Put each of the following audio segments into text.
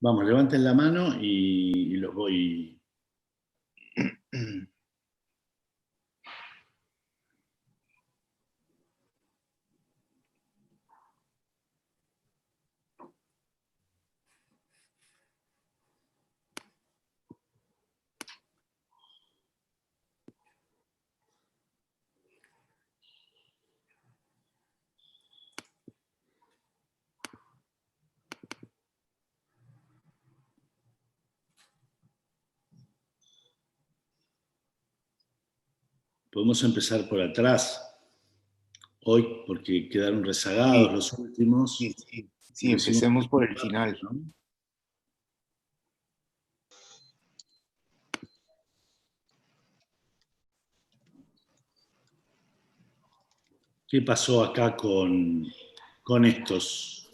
Vamos, levanten la mano y los voy... Podemos empezar por atrás hoy, porque quedaron rezagados Sí, los últimos. sí, empecemos por el final. ¿No? ¿Qué pasó acá con estos?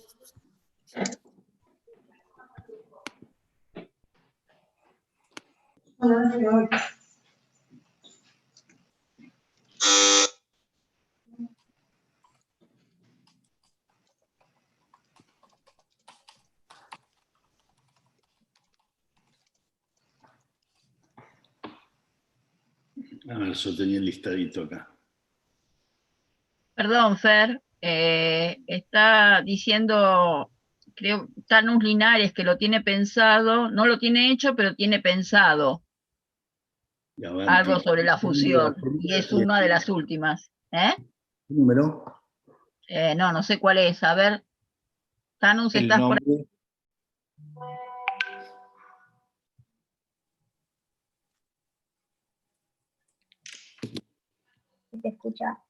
A ver, yo tenía el listadito acá. Perdón, Fer, está diciendo, creo, Tanus Linares que lo tiene pensado, no lo tiene hecho, pero tiene pensado algo sobre la fusión, y es una de las últimas. ¿Qué número? No sé cuál es. A ver, Tanus, El ¿estás por ahí? nombre, ¿Se escucha?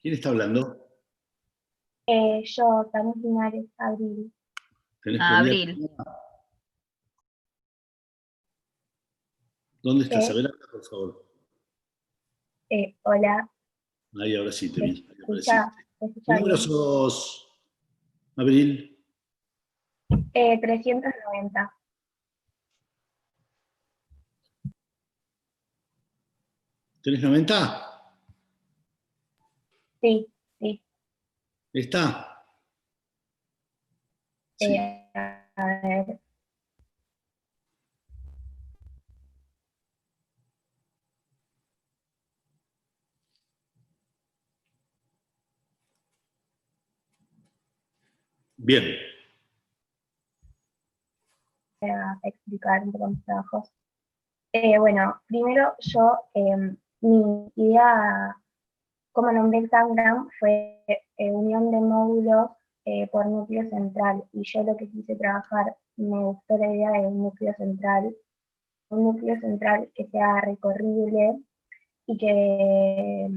¿Quién está hablando? Yo, Tanus Linares, Abril. ¿Tenés Abril. ¿Dónde estás? ¿Qué? A ver acá, por favor. Hola, Ahí, ahora sí te ¿se vi. escucha, ¿Qué escucha número bien? sos, Abril? 390. ¿Tenés 90? Sí, sí. ¿Está? Sí. A ver, Bien. voy a explicar un poco mis trabajos. Bueno, primero yo, mi idea, como nombré el Tangram, fue unión de módulos por núcleo central. Y yo lo que quise trabajar, me gustó la idea de un núcleo central que sea recorrible y que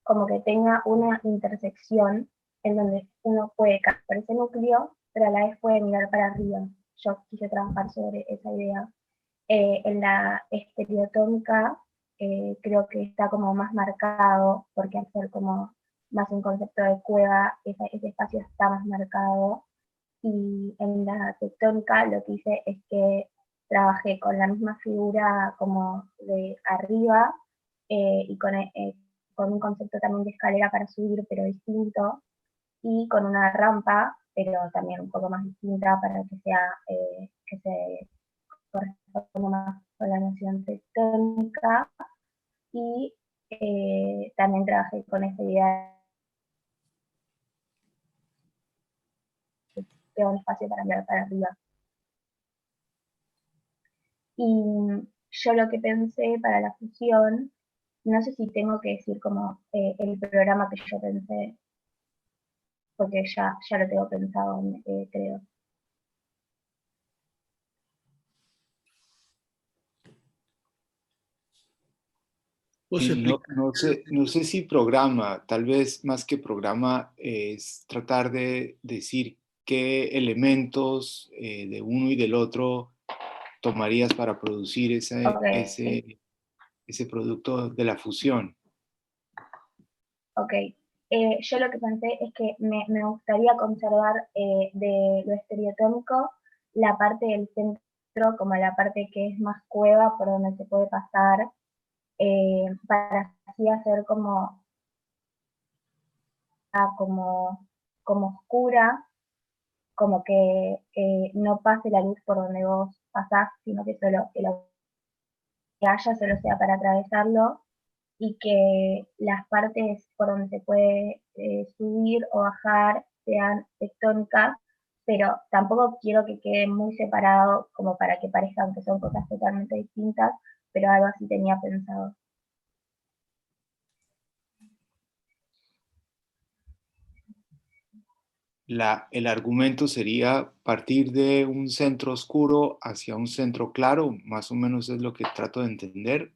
como que tenga una intersección en donde uno puede caer por ese núcleo, pero a la vez puede mirar para arriba. Yo quise trabajar sobre esa idea. En la estereotómica creo que está como más marcado, porque al ser como más un concepto de cueva, ese espacio está más marcado. Y en la tectónica lo que hice es que trabajé con la misma figura como de arriba y con un concepto también de escalera para subir, pero distinto, y con una rampa, pero también un poco más distinta para que sea que se corresponda más con la noción tectónica. Y también trabajé con esta idea de un espacio para mirar para arriba. Y yo lo que pensé para la fusión, no sé si tengo que decir como el programa que yo pensé, porque ya lo tengo pensado, creo. Vos no sé si programa, tal vez más que programa es tratar de decir qué elementos de uno y del otro tomarías para producir Ok, ese producto de la fusión. ok. Yo lo que pensé es que me gustaría conservar de lo estereotómico la parte del centro, como la parte que es más cueva, por donde se puede pasar, para así hacer como como oscura, como que no pase la luz por donde vos pasás, sino que solo que lo que haya solo sea para atravesarlo, y que las partes por donde se puede subir o bajar sean tectónicas, pero tampoco quiero que quede muy separado como para que parezcan que son cosas totalmente distintas, pero algo así tenía pensado. El argumento sería partir de un centro oscuro hacia un centro claro, más o menos es lo que trato de entender.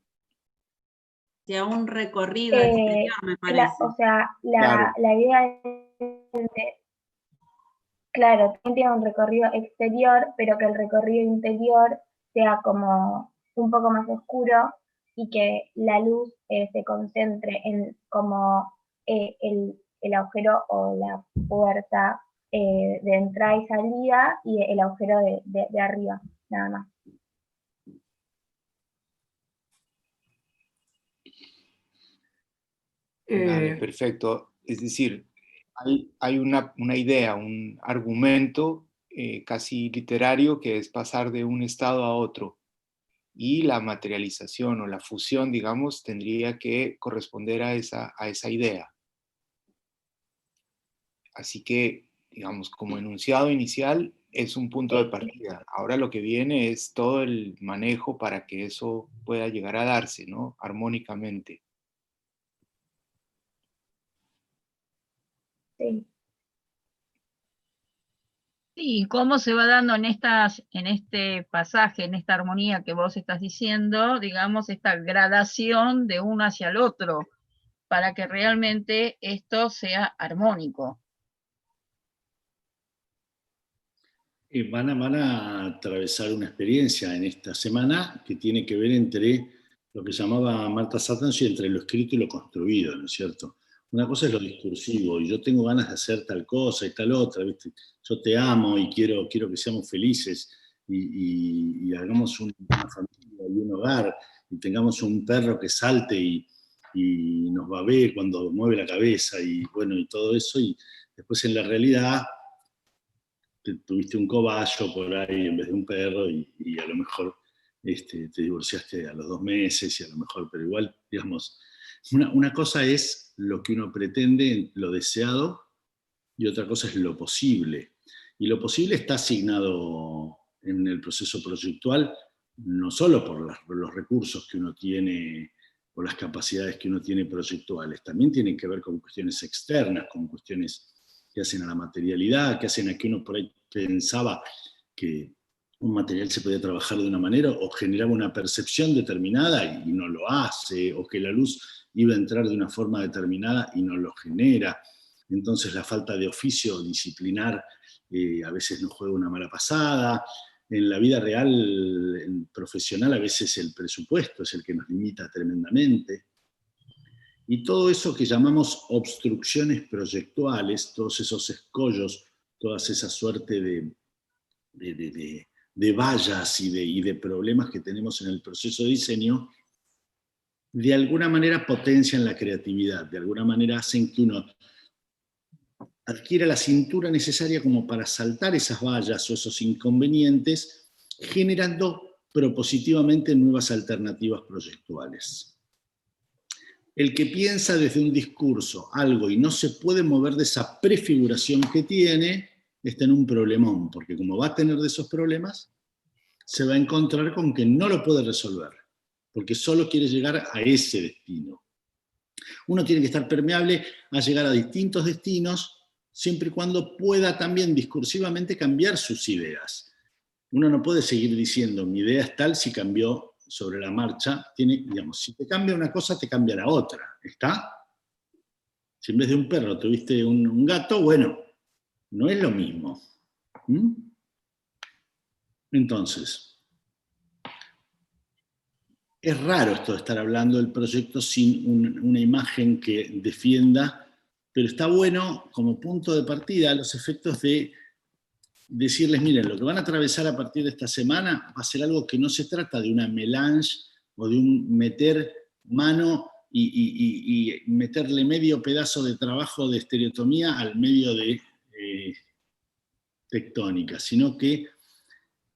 Hacia un recorrido exterior, me parece. O sea, Claro. la idea es, claro, tiene un recorrido exterior, pero que el recorrido interior sea como un poco más oscuro y que la luz se concentre en como el agujero o la puerta de entrada y salida y el agujero de arriba, nada más. Vale, perfecto. Es decir, hay una idea, un argumento casi literario que es pasar de un estado a otro. Y la materialización o la fusión, digamos, tendría que corresponder a esa idea. Así que, digamos, como enunciado inicial, es un punto de partida. Ahora lo que viene es todo el manejo para que eso pueda llegar a darse, ¿no? Armónicamente. Sí. Sí, cómo se va dando en este pasaje, en esta armonía que vos estás diciendo, digamos, esta gradación de uno hacia el otro, para que realmente esto sea armónico. Van a atravesar una experiencia en esta semana que tiene que ver entre lo que llamaba Marta Satansi, entre lo escrito y lo construido, ¿no es cierto? Una cosa es lo discursivo, y yo tengo ganas de hacer tal cosa y tal otra, ¿viste? Yo te amo y quiero que seamos felices y hagamos una familia y un hogar, y tengamos un perro que salte y nos babee cuando mueve la cabeza, y bueno, y todo eso, y después en la realidad tuviste un cobayo por ahí en vez de un perro y a lo mejor te divorciaste a los 2 meses y a lo mejor, pero igual, digamos, una cosa es lo que uno pretende, lo deseado, y otra cosa es lo posible. Y lo posible está asignado en el proceso proyectual no solo por los recursos que uno tiene, por las capacidades que uno tiene proyectuales, también tienen que ver con cuestiones externas, con cuestiones que hacen a la materialidad, que hacen a que uno por ahí pensaba que un material se podía trabajar de una manera o generaba una percepción determinada y no lo hace, o que la luz iba a entrar de una forma determinada y no lo genera. Entonces la falta de oficio disciplinar a veces nos juega una mala pasada. En la vida real, profesional, a veces el presupuesto es el que nos limita tremendamente. Y todo eso que llamamos obstrucciones proyectuales, todos esos escollos, todas esa suerte de vallas y de problemas que tenemos en el proceso de diseño, de alguna manera potencian la creatividad, de alguna manera hacen que uno adquiera la cintura necesaria como para saltar esas vallas o esos inconvenientes, generando propositivamente nuevas alternativas proyectuales. El que piensa desde un discurso algo y no se puede mover de esa prefiguración que tiene, está en un problemón, porque como va a tener de esos problemas, se va a encontrar con que no lo puede resolver, porque solo quiere llegar a ese destino. Uno tiene que estar permeable a llegar a distintos destinos, siempre y cuando pueda también discursivamente cambiar sus ideas. Uno no puede seguir diciendo, mi idea es tal si cambió sobre la marcha. Digamos, si te cambia una cosa, te cambia la otra. ¿Está? Si en vez de un perro tuviste un gato, bueno, no es lo mismo. ¿Mm? Entonces, es raro esto de estar hablando del proyecto sin una imagen que defienda, pero está bueno como punto de partida a los efectos de decirles, miren, lo que van a atravesar a partir de esta semana va a ser algo que no se trata de una melange o de un meter mano y meterle medio pedazo de trabajo de estereotomía al medio de tectónica, sino que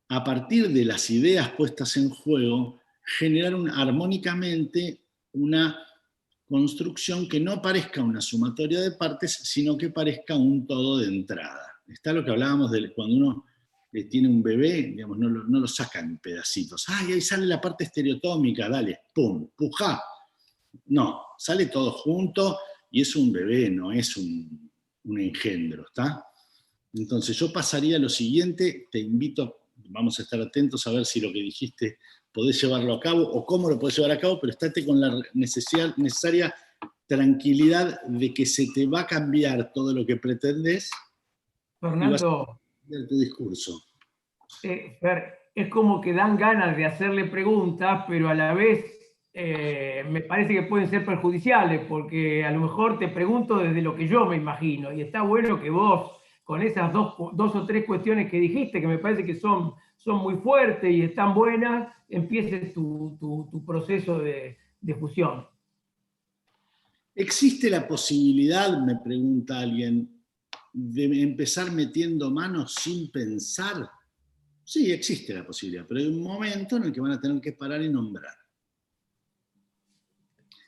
a partir de las ideas puestas en juego, generar armónicamente una construcción que no parezca una sumatoria de partes, sino que parezca un todo de entrada. Está lo que hablábamos de cuando uno tiene un bebé, digamos, no lo saca en pedacitos. ¡Ay, ahí sale la parte estereotómica! Dale, ¡pum! ¡Pujá! No, sale todo junto y es un bebé, no es un engendro, ¿está? Entonces yo pasaría a lo siguiente, te invito, vamos a estar atentos a ver si lo que dijiste podés llevarlo a cabo o cómo lo podés llevar a cabo, pero estate con la necesaria tranquilidad de que se te va a cambiar todo lo que pretendés. Fernando, y vas a cambiar tu discurso. Fer, es como que dan ganas de hacerle preguntas, pero a la vez me parece que pueden ser perjudiciales, porque a lo mejor te pregunto desde lo que yo me imagino, y está bueno que vos, con esas dos o tres cuestiones que dijiste, que me parece que son muy fuertes y están buenas, empieces tu proceso de fusión. ¿Existe la posibilidad, me pregunta alguien, de empezar metiendo manos sin pensar? Sí, existe la posibilidad, pero hay un momento en el que van a tener que parar y nombrar.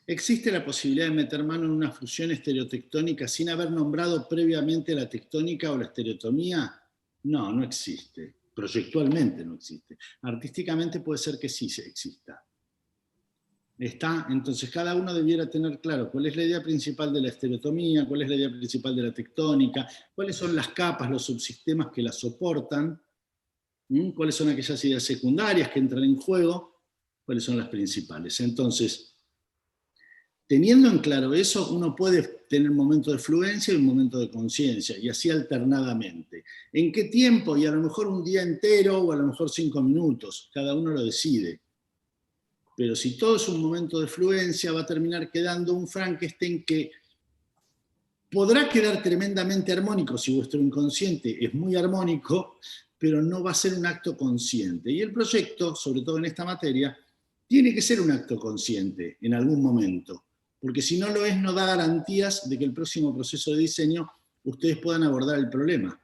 ¿Existe la posibilidad de meter mano en una fusión estereotectónica sin haber nombrado previamente la tectónica o la estereotomía? No, no existe. Proyectualmente no existe. Artísticamente puede ser que sí exista. ¿Está? Entonces cada uno debiera tener claro cuál es la idea principal de la estereotomía, cuál es la idea principal de la tectónica, cuáles son las capas, los subsistemas que la soportan, cuáles son aquellas ideas secundarias que entran en juego, cuáles son las principales. Entonces, teniendo en claro eso, uno puede tener un momento de fluencia y un momento de conciencia, y así alternadamente. ¿En qué tiempo? Y a lo mejor un día entero o a lo mejor 5 minutos, cada uno lo decide. Pero si todo es un momento de fluencia, va a terminar quedando un Frankenstein que podrá quedar tremendamente armónico si vuestro inconsciente es muy armónico, pero no va a ser un acto consciente. Y el proyecto, sobre todo en esta materia, tiene que ser un acto consciente en algún momento, porque si no lo es, no da garantías de que el próximo proceso de diseño ustedes puedan abordar el problema.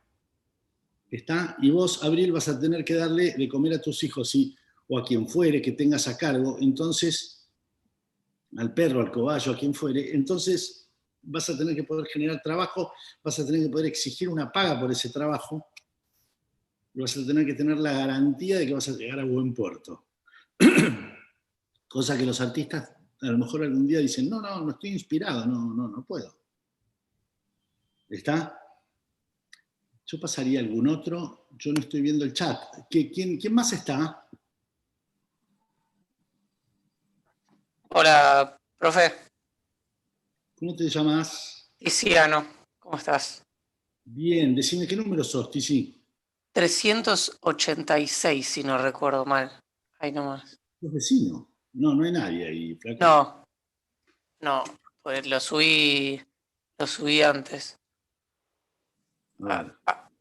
¿Está? Y vos, Abril, vas a tener que darle de comer a tus hijos o a quien fuere que tengas a cargo, entonces, al perro, al cobayo, a quien fuere, entonces vas a tener que poder generar trabajo, vas a tener que poder exigir una paga por ese trabajo, y vas a tener que tener la garantía de que vas a llegar a buen puerto. Cosa que los artistas a lo mejor algún día dicen, no estoy inspirado, no puedo. ¿Está? Yo pasaría a algún otro, yo no estoy viendo el chat. ¿Quién más está? Hola, profe. ¿Cómo te llamas? Tiziano, ¿cómo estás? Bien, decime qué número sos, Tizi. 386, si no recuerdo mal. Ahí nomás. ¿Sos vecino? No hay nadie ahí, flaco. No, pues lo subí antes.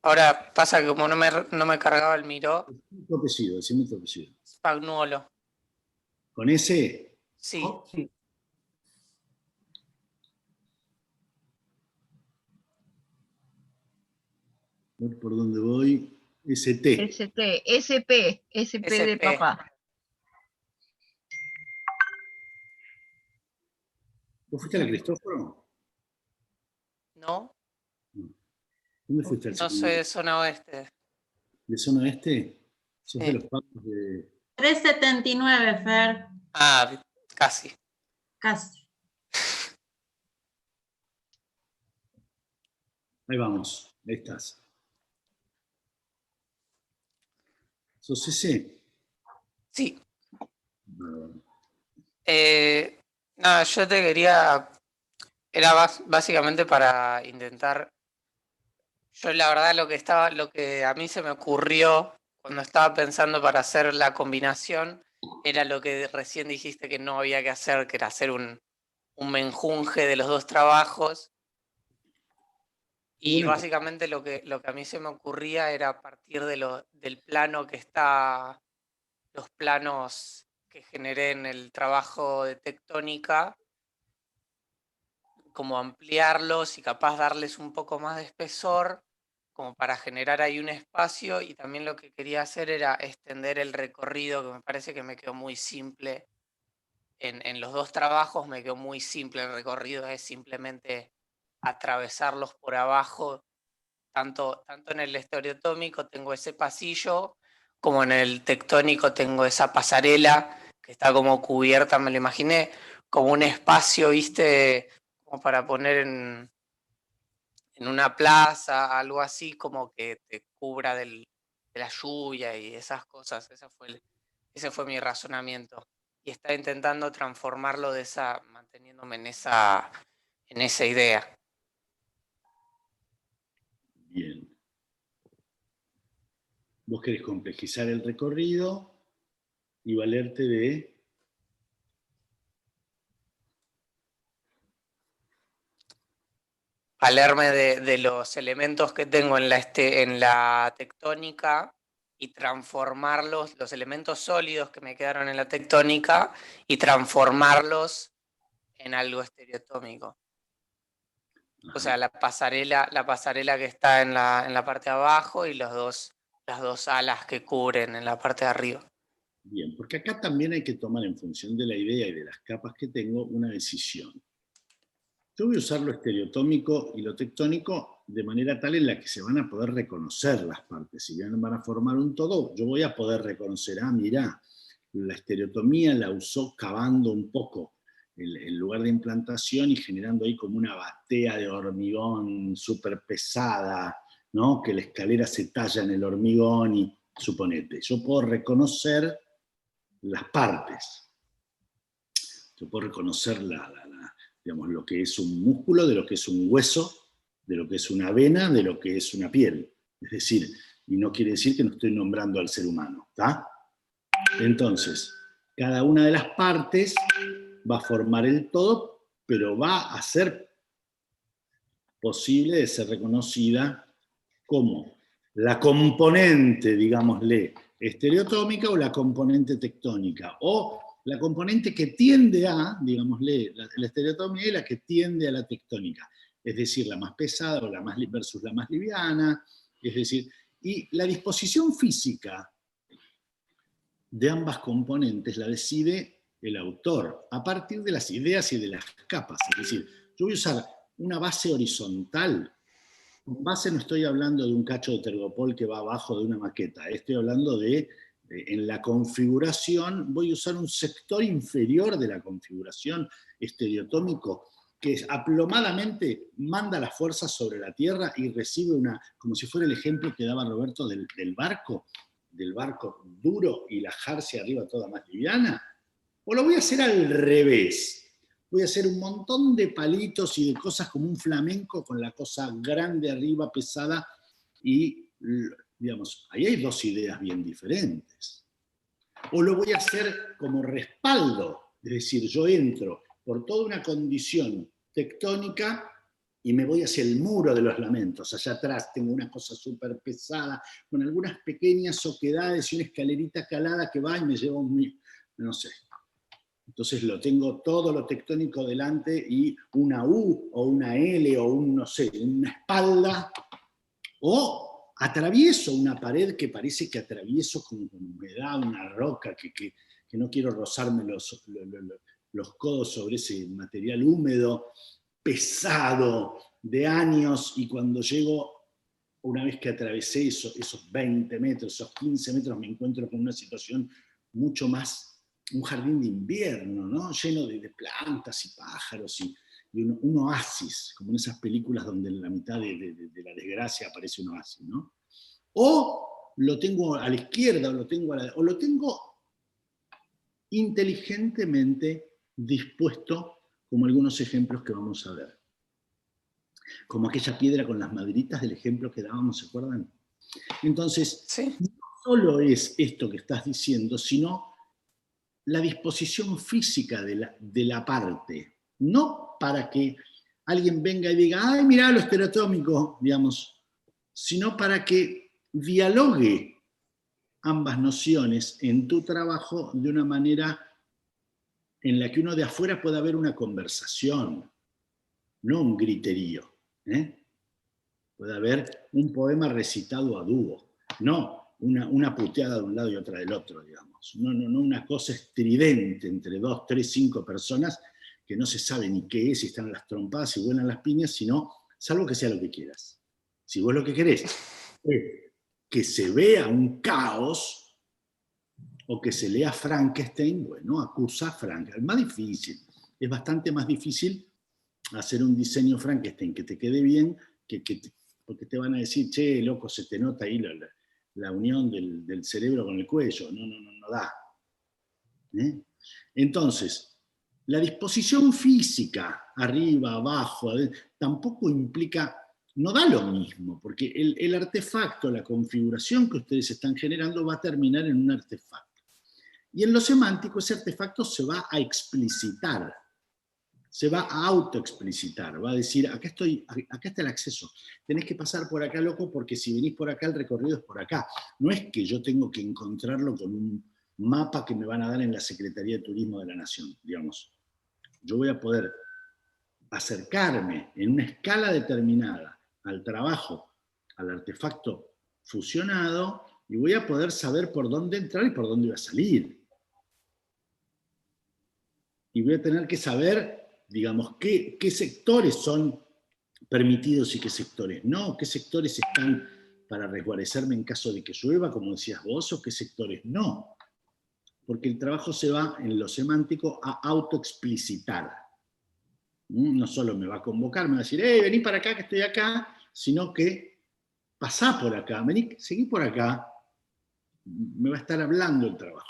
Ahora pasa que como no me cargaba el Miro. Decime tu apellido. Spagnuolo. ¿Con ese? Sí. Oh, sí. A ver por dónde voy. ST. SP de papá. ¿Vos fuiste a la Cristóforo? ¿No? ¿Dónde fuiste al No soy de zona oeste. ¿De zona oeste? ¿Sos Sí. de los pacos de...? 379, Fer. Ah, casi. Casi. Ahí vamos, ahí estás. ¿Sos ese? Sí. Bueno. Nada, yo te quería... Era básicamente para intentar... Yo la verdad lo que a mí se me ocurrió cuando estaba pensando para hacer la combinación era lo que recién dijiste que no había que hacer, que era hacer un menjunje de los dos trabajos. Y básicamente lo que a mí se me ocurría era a partir del plano que está, los planos que generé en el trabajo de tectónica, como ampliarlos y capaz darles un poco más de espesor, como para generar ahí un espacio. Y también lo que quería hacer era extender el recorrido, que me parece que me quedó muy simple. En los dos trabajos me quedó muy simple el recorrido, es simplemente atravesarlos por abajo. Tanto en el estereotómico tengo ese pasillo, como en el tectónico tengo esa pasarela que está como cubierta, me lo imaginé, como un espacio, ¿viste? Como para poner en una plaza, algo así, como que te cubra de la lluvia y esas cosas. Ese fue mi razonamiento. Y estaba intentando transformarlo manteniéndome en esa idea. Bien. Vos querés complejizar el recorrido y valerte de... Valerme de los elementos que tengo en la tectónica y transformarlos, los elementos sólidos que me quedaron en la tectónica, y transformarlos en algo estereotómico. O sea, la pasarela que está en la parte de abajo y las dos alas que cubren en la parte de arriba. Bien, porque acá también hay que tomar, en función de la idea y de las capas que tengo, una decisión. Yo voy a usar lo estereotómico y lo tectónico de manera tal en la que se van a poder reconocer las partes. Si bien van a formar un todo, yo voy a poder reconocer, mirá, la estereotomía la usó cavando un poco el lugar de implantación y generando ahí como una batea de hormigón súper pesada, ¿no? Que la escalera se talla en el hormigón y, suponete, yo puedo reconocer las partes. Yo puedo reconocer digamos, lo que es un músculo, de lo que es un hueso, de lo que es una vena, de lo que es una piel. Es decir, y no quiere decir que no estoy nombrando al ser humano, ¿está? Entonces, cada una de las partes va a formar el todo, pero va a ser posible de ser reconocida como la componente, digámosle, estereotómica o la componente tectónica, o la componente que tiende a, digámosle, la estereotomía y la que tiende a la tectónica, es decir, la más pesada o la más versus la más liviana, es decir, y la disposición física de ambas componentes la decide el autor, a partir de las ideas y de las capas, es decir, yo voy a usar una base horizontal. Con base no estoy hablando de un cacho de tergopol que va abajo de una maqueta, estoy hablando de, en la configuración, voy a usar un sector inferior de la configuración estereotómico que aplomadamente manda las fuerzas sobre la Tierra y recibe como si fuera el ejemplo que daba Roberto del barco duro y la jarcia arriba toda más liviana, o lo voy a hacer al revés. Voy a hacer un montón de palitos y de cosas como un flamenco con la cosa grande arriba, pesada, y, digamos, ahí hay dos ideas bien diferentes. O lo voy a hacer como respaldo, es decir, yo entro por toda una condición tectónica y me voy hacia el muro de los lamentos. Allá atrás tengo una cosa súper pesada, con algunas pequeñas oquedades y una escalerita calada que va y me lleva no sé. Entonces tengo todo lo tectónico delante y una U o una L o no sé, una espalda, o atravieso una pared que parece que atravieso con humedad, una roca que no quiero rozarme los codos sobre ese material húmedo, pesado, de años, y cuando llego, una vez que atravesé esos 20 metros, esos 15 metros, me encuentro con una situación mucho más, un jardín de invierno, ¿no? Lleno de plantas y pájaros y un oasis, como en esas películas donde en la mitad de la desgracia aparece un oasis, ¿no? O lo tengo a la izquierda, o lo tengo inteligentemente dispuesto, como algunos ejemplos que vamos a ver. Como aquella piedra con las maderitas del ejemplo que dábamos, ¿se acuerdan? Entonces, sí, no solo es esto que estás diciendo, sino la disposición física de la parte, no para que alguien venga y diga, ¡ay, mirá lo estereotómico!, digamos, sino para que dialogue ambas nociones en tu trabajo de una manera en la que uno de afuera pueda ver una conversación. no un griterío. Puede haber un poema recitado a dúo, no una puteada de un lado y otra del otro, digamos. No una cosa estridente entre 2, 3, 5 personas que no se sabe ni qué es, si están las trompadas, si vuelan las piñas, sino, salvo que sea lo que quieras. Si vos lo que querés es que se vea un caos o que se lea Frankenstein, bueno, acusa a Frankenstein. Es más difícil, es bastante más difícil hacer un diseño Frankenstein que te quede bien, porque te van a decir, che, loco, se te nota ahí la unión del cerebro con el cuello. No da. Entonces, la disposición física, arriba, abajo, tampoco implica, no da lo mismo, porque el artefacto, la configuración que ustedes están generando va a terminar en un artefacto. Y en lo semántico ese artefacto se va a explicitar, se va a autoexplicitar, va a decir, acá está el acceso, tenés que pasar por acá, loco, porque si venís por acá el recorrido es por acá. No es que yo tengo que encontrarlo con un mapa que me van a dar en la Secretaría de Turismo de la Nación, digamos. Yo voy a poder acercarme en una escala determinada al trabajo, al artefacto fusionado, y voy a poder saber por dónde entrar y por dónde voy a salir. Y voy a tener que saber, digamos, qué sectores son permitidos y qué sectores no, qué sectores están para resguarecerme en caso de que llueva, como decías vos, o qué sectores no. Porque el trabajo se va, en lo semántico, a autoexplicitar. No solo me va a convocar, me va a decir, vení para acá que estoy acá, sino que pasá por acá, vení, seguí por acá, me va a estar hablando el trabajo.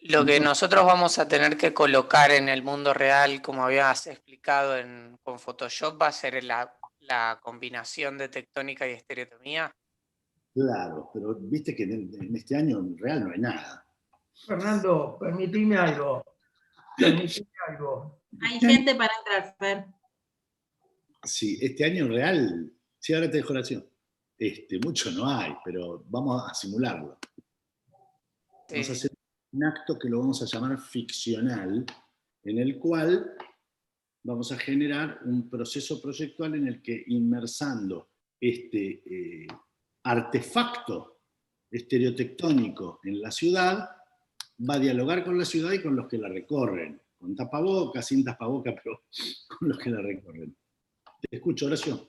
Lo que nosotros vamos a tener que colocar en el mundo real, como habías explicado con Photoshop, va a ser la combinación de tectónica y estereotomía. Claro, pero viste que en este año en real no hay nada. Fernando, permitime algo. Hay gente para entrar, Fer. Sí, este año en real, sí, ahora te dejo la acción. Mucho no hay, pero vamos a simularlo. Sí. Vamos a hacer un acto que lo vamos a llamar ficcional, en el cual vamos a generar un proceso proyectual en el que, inmersando este artefacto estereotectónico en la ciudad, va a dialogar con la ciudad y con los que la recorren, con tapabocas, sin tapabocas, pero con los que la recorren. Te escucho, Horacio.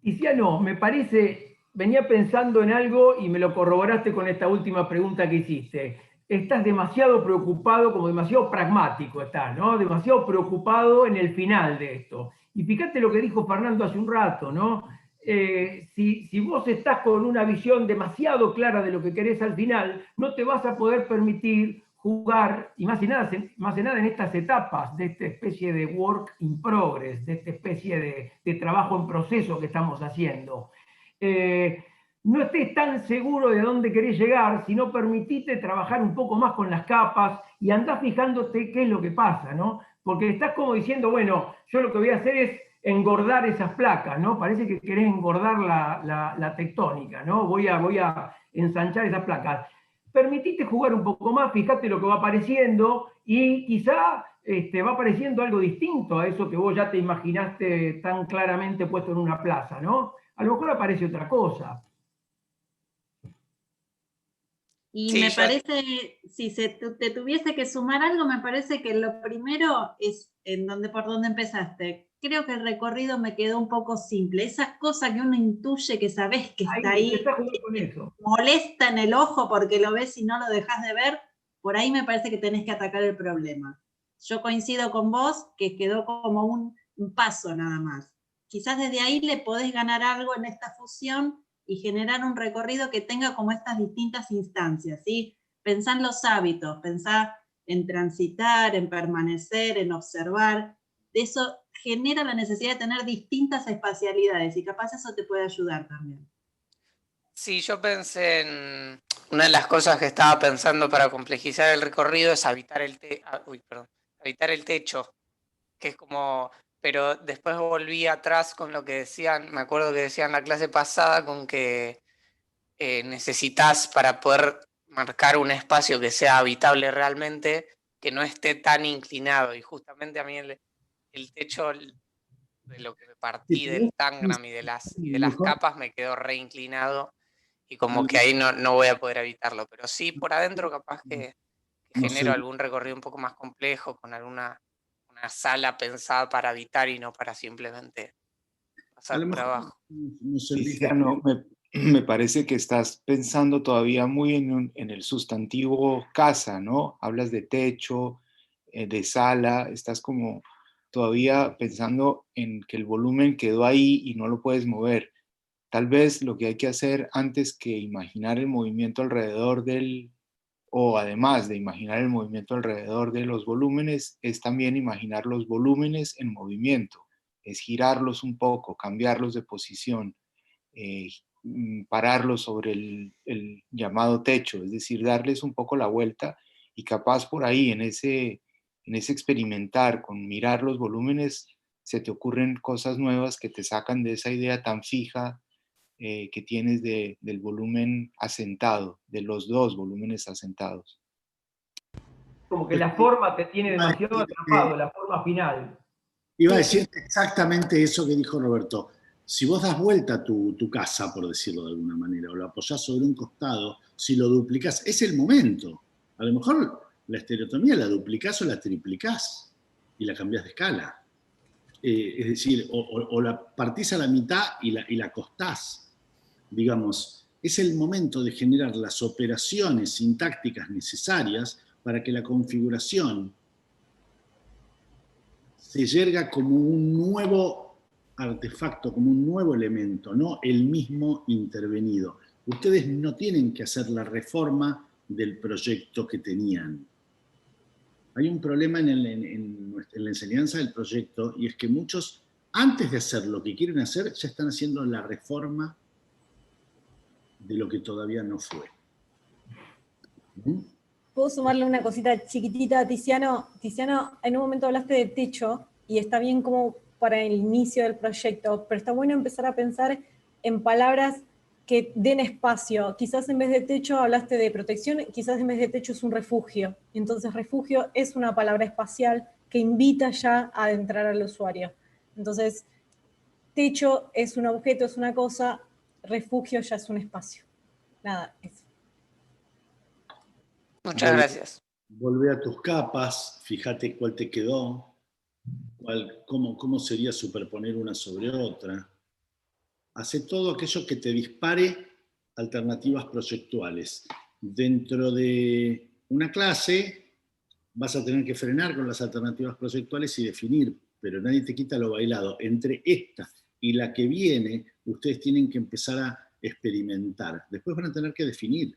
Tiziano, me parece, venía pensando en algo y me lo corroboraste con esta última pregunta que hiciste. Estás demasiado preocupado, como demasiado pragmático estás, ¿no? Demasiado preocupado en el final de esto. Y fíjate lo que dijo Fernando hace un rato, ¿no? Si vos estás con una visión demasiado clara de lo que querés al final, no te vas a poder permitir jugar, y más que nada en estas etapas de esta especie de work in progress, de esta especie de trabajo en proceso que estamos haciendo. No estés tan seguro de dónde querés llegar, sino permitite trabajar un poco más con las capas y andá fijándote qué es lo que pasa, ¿no? Porque estás como diciendo, bueno, yo lo que voy a hacer es engordar esas placas, ¿no? Parece que querés engordar la tectónica, ¿no? Voy a ensanchar esas placas. Permitite jugar un poco más, fíjate lo que va apareciendo y quizá va apareciendo algo distinto a eso que vos ya te imaginaste tan claramente puesto en una plaza, ¿no? A lo mejor aparece otra cosa. Y sí, me parece, si te tuviese que sumar algo, me parece que lo primero es por donde empezaste. Creo que el recorrido me quedó un poco simple. Esas cosas que uno intuye que sabés que está ahí, que molesta en el ojo porque lo ves y no lo dejas de ver, por ahí me parece que tenés que atacar el problema. Yo coincido con vos que quedó como un paso nada más. Quizás desde ahí le podés ganar algo en esta fusión y generar un recorrido que tenga como estas distintas instancias, ¿sí? Pensá en los hábitos, pensá en transitar, en permanecer, en observar. Eso genera la necesidad de tener distintas espacialidades y capaz eso te puede ayudar también. Sí, yo pensé en una de las cosas que estaba pensando para complejizar el recorrido es habitar el techo, que es como... Pero después volví atrás con lo que decían, me acuerdo que decían en la clase pasada, con que necesitas para poder marcar un espacio que sea habitable realmente, que no esté tan inclinado. Y justamente a mí el techo de lo que partí del Tangram y de las capas me quedó reinclinado y como que ahí no voy a poder evitarlo, pero sí por adentro capaz que genero algún recorrido un poco más complejo con una sala pensada para habitar y no para simplemente pasar por abajo. Cristiano, me parece que estás pensando todavía muy en el sustantivo casa, ¿no? Hablas de techo, de sala, estás como todavía pensando en que el volumen quedó ahí y no lo puedes mover. Tal vez lo que hay que hacer antes que imaginar el movimiento alrededor o además de imaginar el movimiento alrededor de los volúmenes, es también imaginar los volúmenes en movimiento, es girarlos un poco, cambiarlos de posición, pararlos sobre el llamado techo, es decir, darles un poco la vuelta y capaz por ahí en ese experimentar con mirar los volúmenes se te ocurren cosas nuevas que te sacan de esa idea tan fija que tienes del volumen asentado, de los dos volúmenes asentados. Como que la forma te tiene demasiado atrapado, la forma final. Iba a decir exactamente eso que dijo Roberto. Si vos das vuelta tu casa, por decirlo de alguna manera, o lo apoyás sobre un costado, si lo duplicás, es el momento. A lo mejor la estereotomía la duplicás o la triplicás y la cambiás de escala. Es decir, o la partís a la mitad y la acostás. Digamos, es el momento de generar las operaciones sintácticas necesarias para que la configuración se yerga como un nuevo artefacto, como un nuevo elemento, no el mismo intervenido. Ustedes no tienen que hacer la reforma del proyecto que tenían. Hay un problema en la enseñanza del proyecto y es que muchos, antes de hacer lo que quieren hacer, ya están haciendo la reforma de lo que todavía no fue. ¿Puedo sumarle una cosita chiquitita a Tiziano? Tiziano, en un momento hablaste de techo, y está bien como para el inicio del proyecto, pero está bueno empezar a pensar en palabras que den espacio. Quizás en vez de techo hablaste de protección, quizás en vez de techo es un refugio. Entonces refugio es una palabra espacial que invita ya a adentrar al usuario. Entonces, techo es un objeto, es una cosa, refugio ya es un espacio. Nada, eso. Muchas gracias. Volvé a tus capas, fíjate cuál te quedó, cómo sería superponer una sobre otra. Hace todo aquello que te dispare alternativas proyectuales. Dentro de una clase vas a tener que frenar con las alternativas proyectuales y definir, pero nadie te quita lo bailado. Entre esta y la que viene, ustedes tienen que empezar a experimentar. Después van a tener que definir.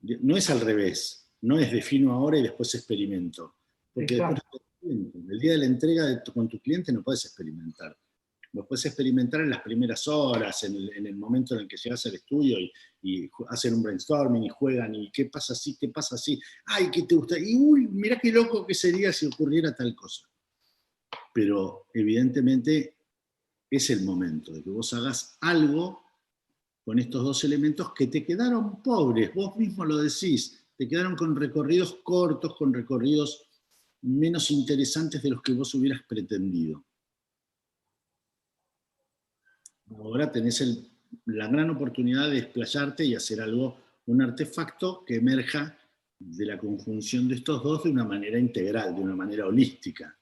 No es al revés, no es defino ahora y después experimento. Porque después el día de la entrega con tu cliente no puedes experimentar. Lo puedes experimentar en las primeras horas, en el momento en el que llegas al estudio y hacen un brainstorming y juegan y qué pasa así, qué pasa así. Ay, ¿qué te gusta? Y uy, mirá qué loco que sería si ocurriera tal cosa. Pero evidentemente es el momento de que vos hagas algo con estos dos elementos que te quedaron pobres, vos mismo lo decís, te quedaron con recorridos cortos, con recorridos menos interesantes de los que vos hubieras pretendido. Ahora tenés la gran oportunidad de desplayarte y hacer algo, un artefacto que emerja de la conjunción de estos dos de una manera integral, de una manera holística.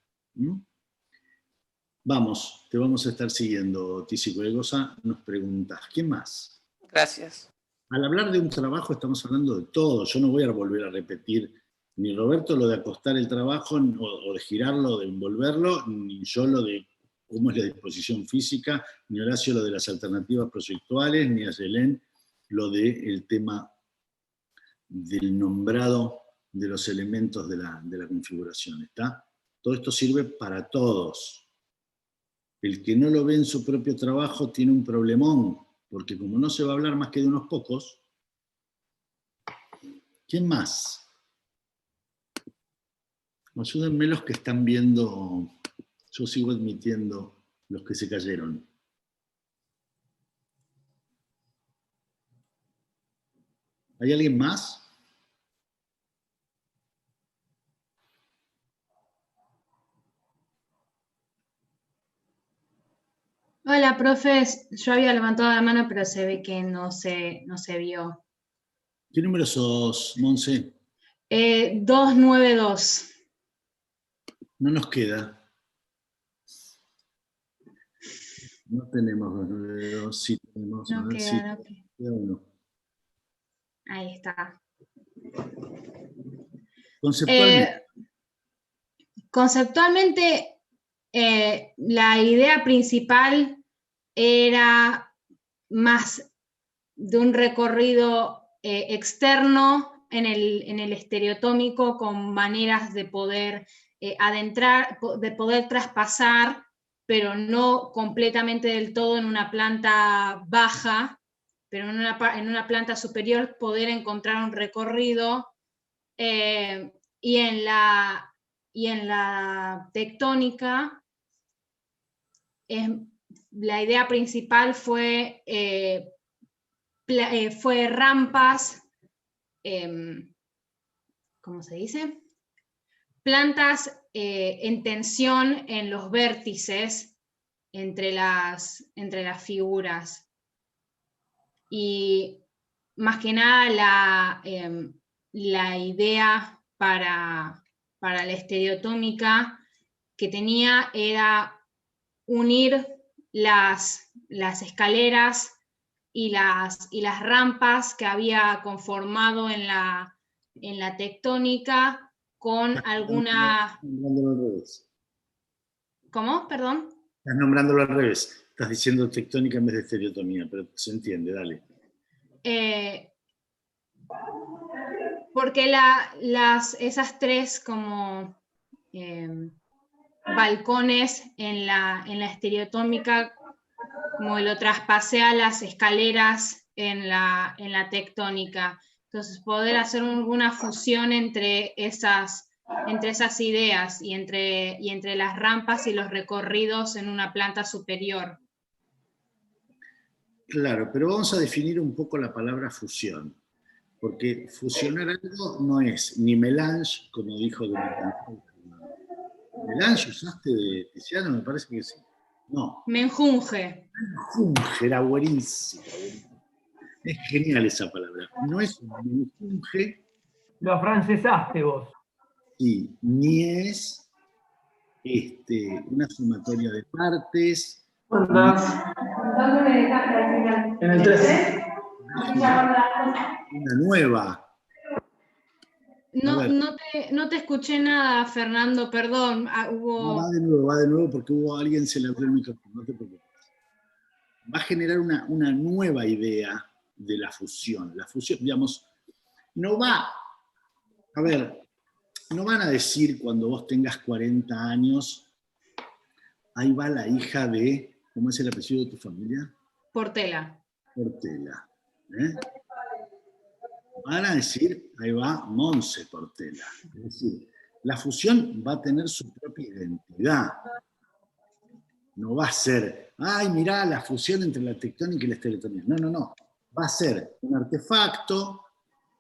Vamos, te vamos a estar siguiendo, Tizi Cuelgosa, nos preguntas, ¿quién más? Gracias. Al hablar de un trabajo estamos hablando de todo, yo no voy a volver a repetir ni Roberto lo de acostar el trabajo o de girarlo, o de envolverlo, ni yo lo de cómo es la disposición física, ni Horacio lo de las alternativas proyectuales, ni Ayelén lo del tema del nombrado de los elementos de la configuración. ¿Está? Todo esto sirve para todos. El que no lo ve en su propio trabajo tiene un problemón, porque como no se va a hablar más que de unos pocos, ¿quién más? Ayúdenme los que están viendo, yo sigo admitiendo los que se cayeron. ¿Hay alguien más? Hola, profes. Yo había levantado la mano, pero se ve que no se vio. ¿Qué número sos, Monse? 292. No nos queda. No tenemos 292, sí tenemos, No a ver, queda, sí, no queda. queda uno. Ahí está. Conceptualmente. Conceptualmente, la idea principal era más de un recorrido externo en el estereotómico con maneras de poder adentrar, de poder traspasar, pero no completamente del todo en una planta baja, pero en una planta superior poder encontrar un recorrido y en la tectónica la idea principal fue rampas, ¿cómo se dice? Plantas en tensión en los vértices entre las figuras. Y más que nada la idea para la estereotómica que tenía era unir las escaleras y las rampas que había conformado en la tectónica con alguna... Nombrándolo al revés. ¿Cómo? Perdón. Estás nombrándolo al revés. Estás diciendo tectónica en vez de estereotomía, pero se entiende, dale. Porque esas tres como balcones en la estereotómica, como lo traspasé a las escaleras en la tectónica. Entonces, poder hacer una fusión entre esas ideas y entre las rampas y los recorridos en una planta superior. Claro, pero vamos a definir un poco la palabra fusión, porque fusionar algo no es ni melange, como dijo de ¿melange usaste de Tiziano? Me parece que sí. No. Menjunje. Menjunje, era buenísimo. Es genial esa palabra. No es un menjunje. Lo afrancesaste vos. Sí, ni es una sumatoria de partes. En el 13. Una nueva. No te escuché nada, Fernando, perdón. No, va de nuevo porque alguien se le abrió el micrófono, no te preocupes. Va a generar una nueva idea de la fusión. La fusión, digamos, no van a decir cuando vos tengas 40 años, ahí va la hija de, ¿cómo es el apellido de tu familia? Portela. Portela. Van a decir, ahí va Monse Portela. Es decir, la fusión va a tener su propia identidad. No va a ser, ay, mirá, la fusión entre la tectónica y la estereotomía. No. Va a ser un artefacto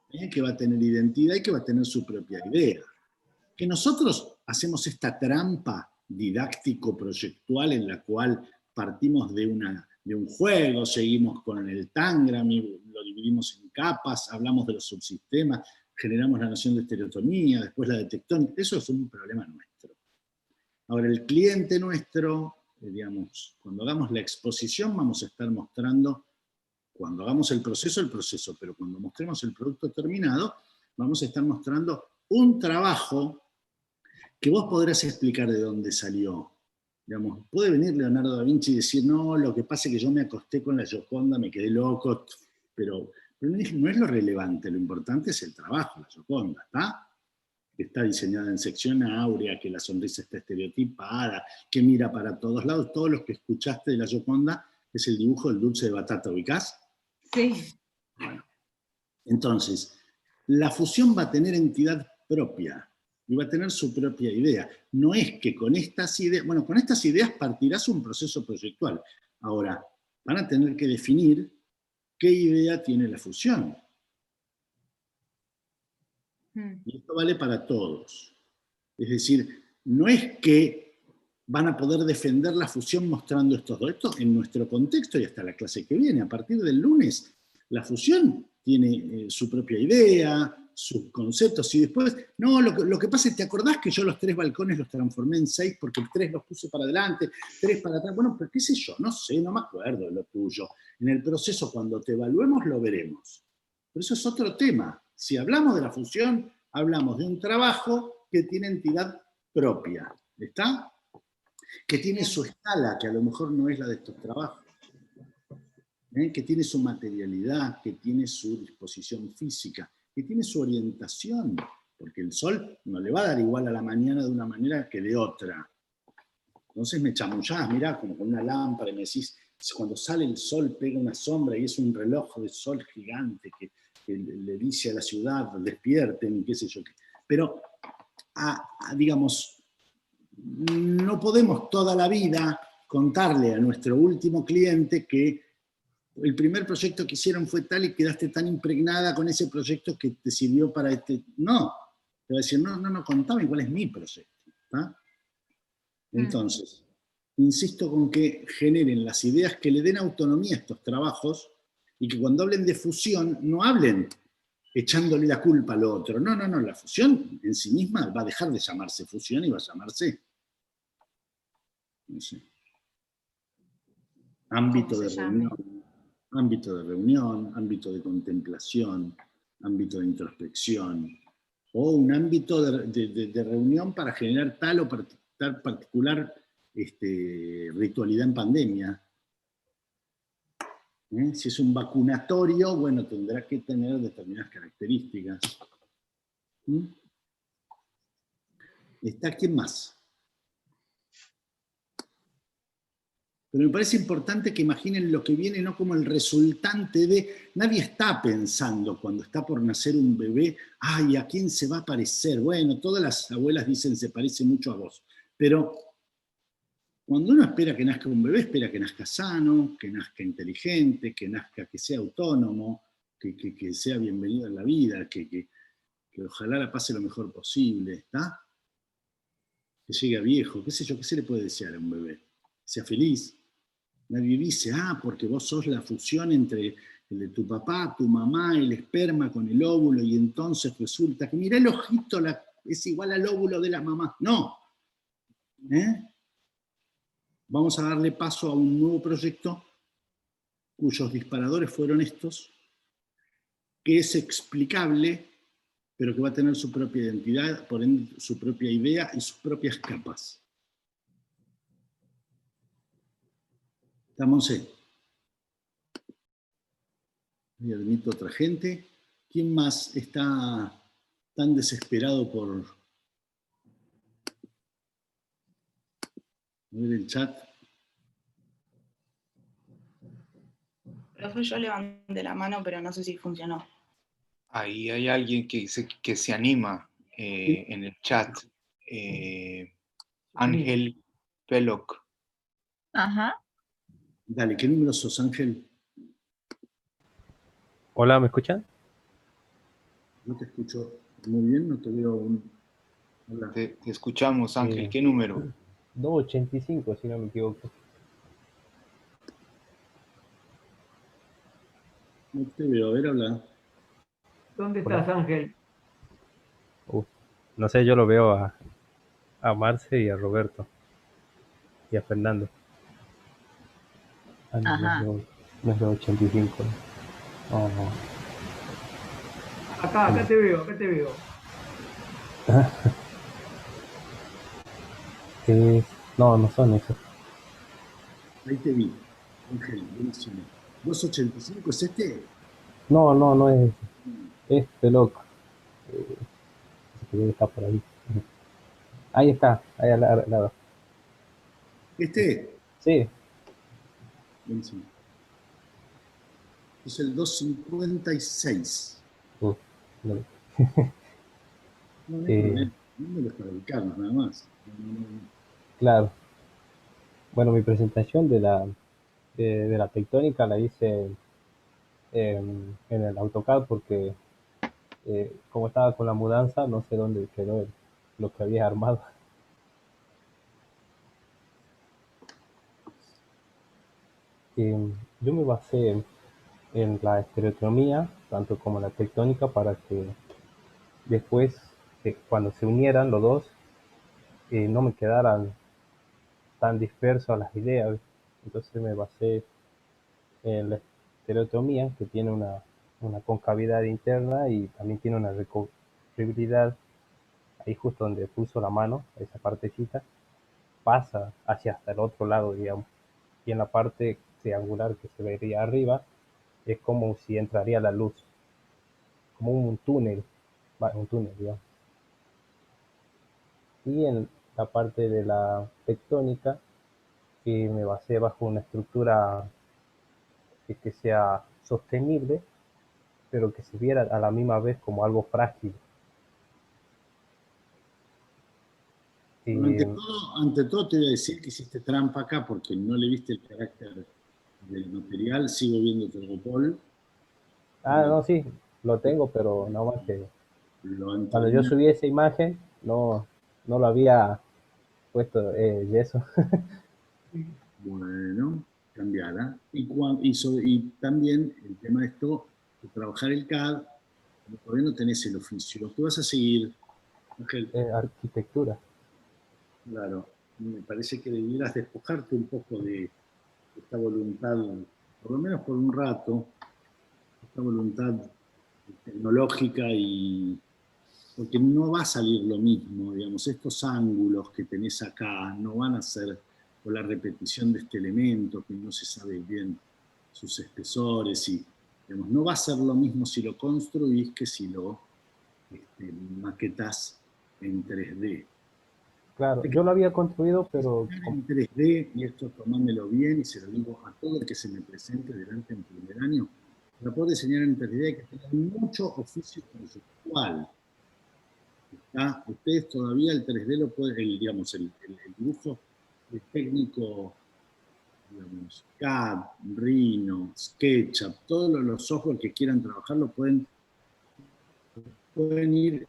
que va a tener identidad y que va a tener su propia idea. Que nosotros hacemos esta trampa didáctico-proyectual en la cual partimos de un juego, seguimos con el Tangram, lo dividimos en capas, hablamos de los subsistemas, generamos la noción de estereotomía, después la de tectónica. Eso es un problema nuestro. Ahora, el cliente nuestro, digamos, cuando hagamos la exposición vamos a estar mostrando, cuando hagamos el proceso, pero cuando mostremos el producto terminado, vamos a estar mostrando un trabajo que vos podrás explicar de dónde salió. Digamos, puede venir Leonardo da Vinci y decir, no, lo que pasa es que yo me acosté con la Gioconda, me quedé loco, pero no es lo relevante, lo importante es el trabajo, la Gioconda, ¿está? Que está diseñada en sección áurea, que la sonrisa está estereotipada, que mira para todos lados. Todos los que escuchaste de la Gioconda es el dibujo del dulce de batata, ¿ubicás? Sí. Bueno, entonces, la fusión va a tener entidad propia y va a tener su propia idea. No es que con estas ideas partirás un proceso proyectual. Ahora, van a tener que definir qué idea tiene la fusión. Y esto vale para todos. Es decir, no es que van a poder defender la fusión mostrando estos dos. Esto en nuestro contexto y hasta la clase que viene. A partir del lunes, la fusión tiene su propia idea, sus conceptos, y después, no, lo que pasa es, ¿te acordás que yo los 3 balcones los transformé en 6 porque 3 los puse para adelante, 3 para atrás? Bueno, pero qué sé yo, no sé, no me acuerdo de lo tuyo. En el proceso, cuando te evaluemos, lo veremos. Pero eso es otro tema. Si hablamos de la fusión, hablamos de un trabajo que tiene entidad propia, ¿está? Que tiene su escala, que a lo mejor no es la de estos trabajos. Que tiene su materialidad, que tiene su disposición física, que tiene su orientación, porque el sol no le va a dar igual a la mañana de una manera que de otra. Entonces me chamullás, mirá, como con una lámpara, y me decís, cuando sale el sol pega una sombra y es un reloj de sol gigante que le dice a la ciudad, despierten, qué sé yo qué. Pero, digamos, no podemos toda la vida contarle a nuestro último cliente que el primer proyecto que hicieron fue tal y quedaste tan impregnada con ese proyecto que te sirvió para este. No, te va a decir, no, contame cuál es mi proyecto. ¿Tá? Entonces, insisto con que generen las ideas que le den autonomía a estos trabajos y que cuando hablen de fusión no hablen echándole la culpa al otro. No, la fusión en sí misma va a dejar de llamarse fusión y va a llamarse, no sé, ámbito de reunión. Ámbito de reunión, ámbito de contemplación, ámbito de introspección, o un ámbito de reunión para generar tal o tal particular ritualidad en pandemia. Si es un vacunatorio, bueno, tendrá que tener determinadas características. ¿Está quién más? Pero me parece importante que imaginen lo que viene no como el resultante de. Nadie está pensando cuando está por nacer un bebé, ay, ¿a quién se va a parecer? Bueno, todas las abuelas dicen se parece mucho a vos. Pero cuando uno espera que nazca un bebé, espera que nazca sano, que nazca inteligente, que nazca, que sea autónomo, que sea bienvenido en la vida, que ojalá la pase lo mejor posible, ¿está? Que llegue a viejo, qué sé yo, ¿qué se le puede desear a un bebé? Que sea feliz. Nadie dice, porque vos sos la fusión entre el de tu papá, tu mamá, el esperma con el óvulo, y entonces resulta que, mirá el ojito, es igual al óvulo de la mamá. No. Vamos a darle paso a un nuevo proyecto cuyos disparadores fueron estos, que es explicable, pero que va a tener su propia identidad, por ende su propia idea y sus propias capas. ¿Estamos? Y admito otra gente. ¿Quién más está tan desesperado por ver el chat? Profe, yo levanté la mano, pero no sé si funcionó. Ahí hay alguien que se anima en el chat. Ángel Peloc. Ajá. Dale, ¿qué número sos, Ángel? Hola, ¿me escuchan? No te escucho muy bien, no te veo. Hola. Te escuchamos, Ángel. ¿Qué número? 285, si no me equivoco. No te veo, a ver, habla. ¿Dónde estás, Ángel? No sé, yo lo veo a Marce y a Roberto. Y a Fernando. Ajá. No es de 85. No. Acá te veo. No son esos. Ahí te vi, Ángel, buenísimo. ¿285 es este? No es. Es Peloc. Está por ahí. Ahí está, ahí al lado. ¿Este? Sí. Buenísimo. Es el 256. No. No es para ubicarnos nada más. Claro. Bueno, mi presentación de la tectónica la hice en el AutoCAD porque como estaba con la mudanza, no sé dónde quedó lo que había armado. Yo me basé en la estereotomía, tanto como la tectónica, para que después, cuando se unieran los dos, no me quedaran tan dispersos las ideas. Entonces me basé en la estereotomía, que tiene una concavidad interna y también tiene una recubribilidad. Ahí justo donde puso la mano, esa partecita, pasa hacia hasta el otro lado, digamos. Y en la parte triangular que se vería arriba, es como si entraría la luz, como un túnel, un túnel, digamos. Y en la parte de la tectónica, que me basé bajo una estructura que sea sostenible, pero que se viera a la misma vez como algo frágil. Bueno, ante todo te voy a decir que hiciste trampa acá porque no le viste el carácter del material. Sigo viendo Tergopol. No, sí, lo tengo, pero no más que cuando yo subí esa imagen, no lo había puesto yeso. Bueno, cambiará. Y también el tema de esto, de trabajar el CAD, todavía no tenés el oficio. ¿Qué vas a seguir, Ángel? Arquitectura. Claro, me parece que debieras despojarte un poco de esta voluntad, por lo menos por un rato, esta voluntad tecnológica, y porque no va a salir lo mismo, digamos, estos ángulos que tenés acá no van a ser por la repetición de este elemento que no se sabe bien sus espesores, y digamos, no va a ser lo mismo si lo construís que si lo maquetás en 3D. Claro, yo lo había construido, pero en 3D, y esto tomámelo bien y se lo digo a todo el que se me presente delante en primer año, para poder diseñar en 3D hay que tener mucho oficio conceptual. Ustedes todavía el 3D lo pueden, digamos, el dibujo técnico, digamos, CAD, Rhino, SketchUp, todos los software que quieran trabajar lo pueden ir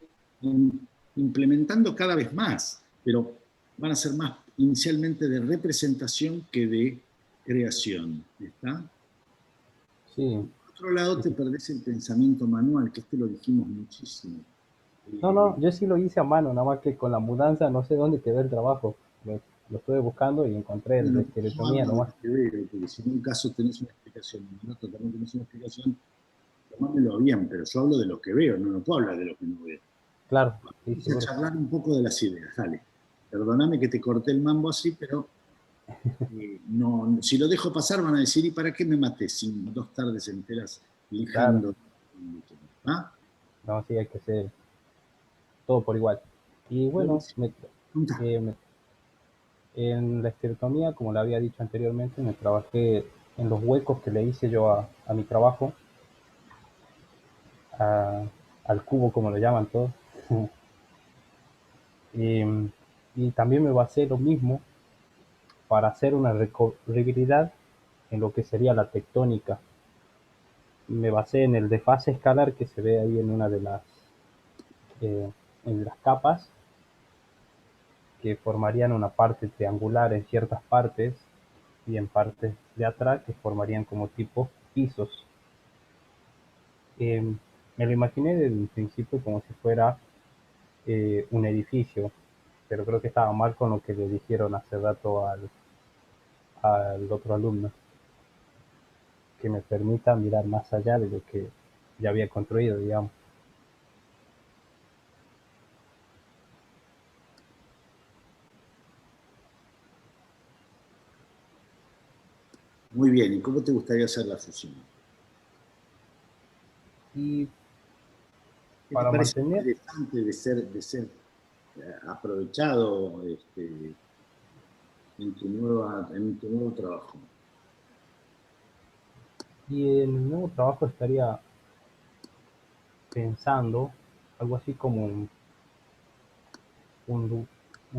implementando cada vez más, pero van a ser más inicialmente de representación que de creación. ¿Está? Sí. Por otro lado, te perdés el pensamiento manual, que este lo dijimos muchísimo. No, yo sí lo hice a mano, nada más que con la mudanza no sé dónde quedó el trabajo. Lo estuve buscando y encontré el de estereotomía nomás. Porque si en un caso tenés una explicación y en otro también tenés una explicación, tomámelo bien, pero yo hablo de lo que veo, no puedo hablar de lo que no veo. Claro. Vamos a charlar un poco de las ideas, dale. Perdóname que te corté el mambo así, pero no, si lo dejo pasar van a decir, ¿y para qué me maté sin 2 tardes enteras lijando? Claro. ¿Ah? No, sí, hay que hacer todo por igual. Y bueno, en la estereotomía, como le había dicho anteriormente, me trabajé en los huecos que le hice yo a mi trabajo, al cubo, como lo llaman todos. Y también me basé lo mismo para hacer una recubribilidad en lo que sería la tectónica. Me basé en el desfase escalar que se ve ahí en una de en las capas, que formarían una parte triangular en ciertas partes y en partes de atrás que formarían como tipo pisos. Me lo imaginé desde un principio como si fuera un edificio, pero creo que estaba mal con lo que le dijeron hace rato al otro alumno, que me permita mirar más allá de lo que ya había construido, digamos. Muy bien, ¿y cómo te gustaría hacer la fusión? Y ¿qué te parece interesante de ser aprovechado en tu nuevo trabajo? Y en el nuevo trabajo estaría pensando algo así como un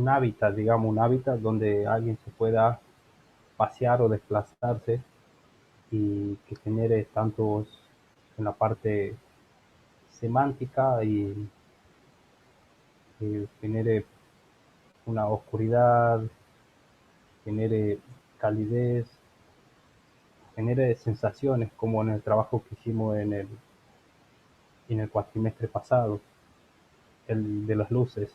hábitat, digamos, un hábitat donde alguien se pueda pasear o desplazarse y que genere tanto en la parte semántica y genere una oscuridad, genere calidez, genere sensaciones, como en el trabajo que hicimos en el cuatrimestre pasado, el de las luces.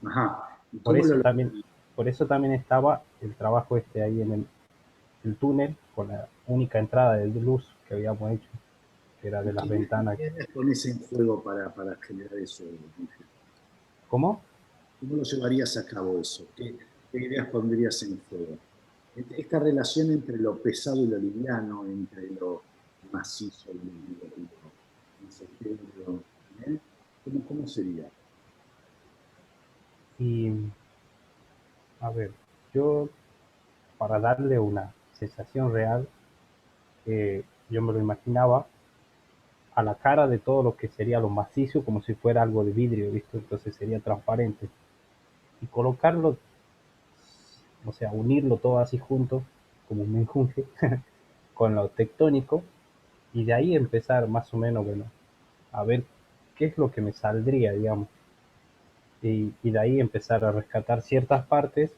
Ajá. ¿Y Por cómo eso lo también estaba el trabajo ahí en el túnel, con la única entrada de luz que habíamos hecho, que era de las ventanas. ¿Qué pones en juego para generar eso? ¿Cómo? ¿Cómo lo llevarías a cabo eso? ¿Qué ideas pondrías en juego? Esta relación entre lo pesado y lo liviano, entre lo macizo y lo insectero, ¿eh? ¿Cómo sería? Y, a ver, yo, para darle una sensación real, yo me lo imaginaba a la cara de todo lo que sería lo macizo, como si fuera algo de vidrio, ¿visto? Entonces sería transparente. Y colocarlo, o sea, unirlo todo así junto, como un menjunje, con lo tectónico, y de ahí empezar más o menos, bueno, a ver qué es lo que me saldría, digamos. Y de ahí empezar a rescatar ciertas partes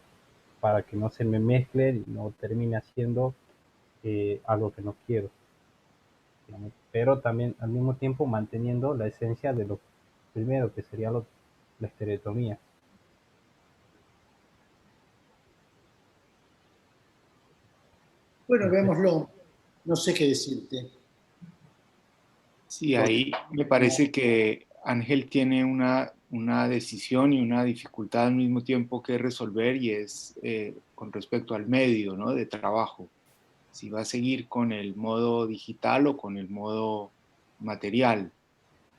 para que no se me mezclen y no termine haciendo algo que no quiero, digamos. Pero también al mismo tiempo manteniendo la esencia de lo primero, que sería la estereotomía. Bueno, No sé. veámoslo. No sé qué decirte. Sí, ahí me parece que Ángel tiene una decisión y una dificultad al mismo tiempo que resolver, y es con respecto al medio, ¿no?, de trabajo. Si va a seguir con el modo digital o con el modo material,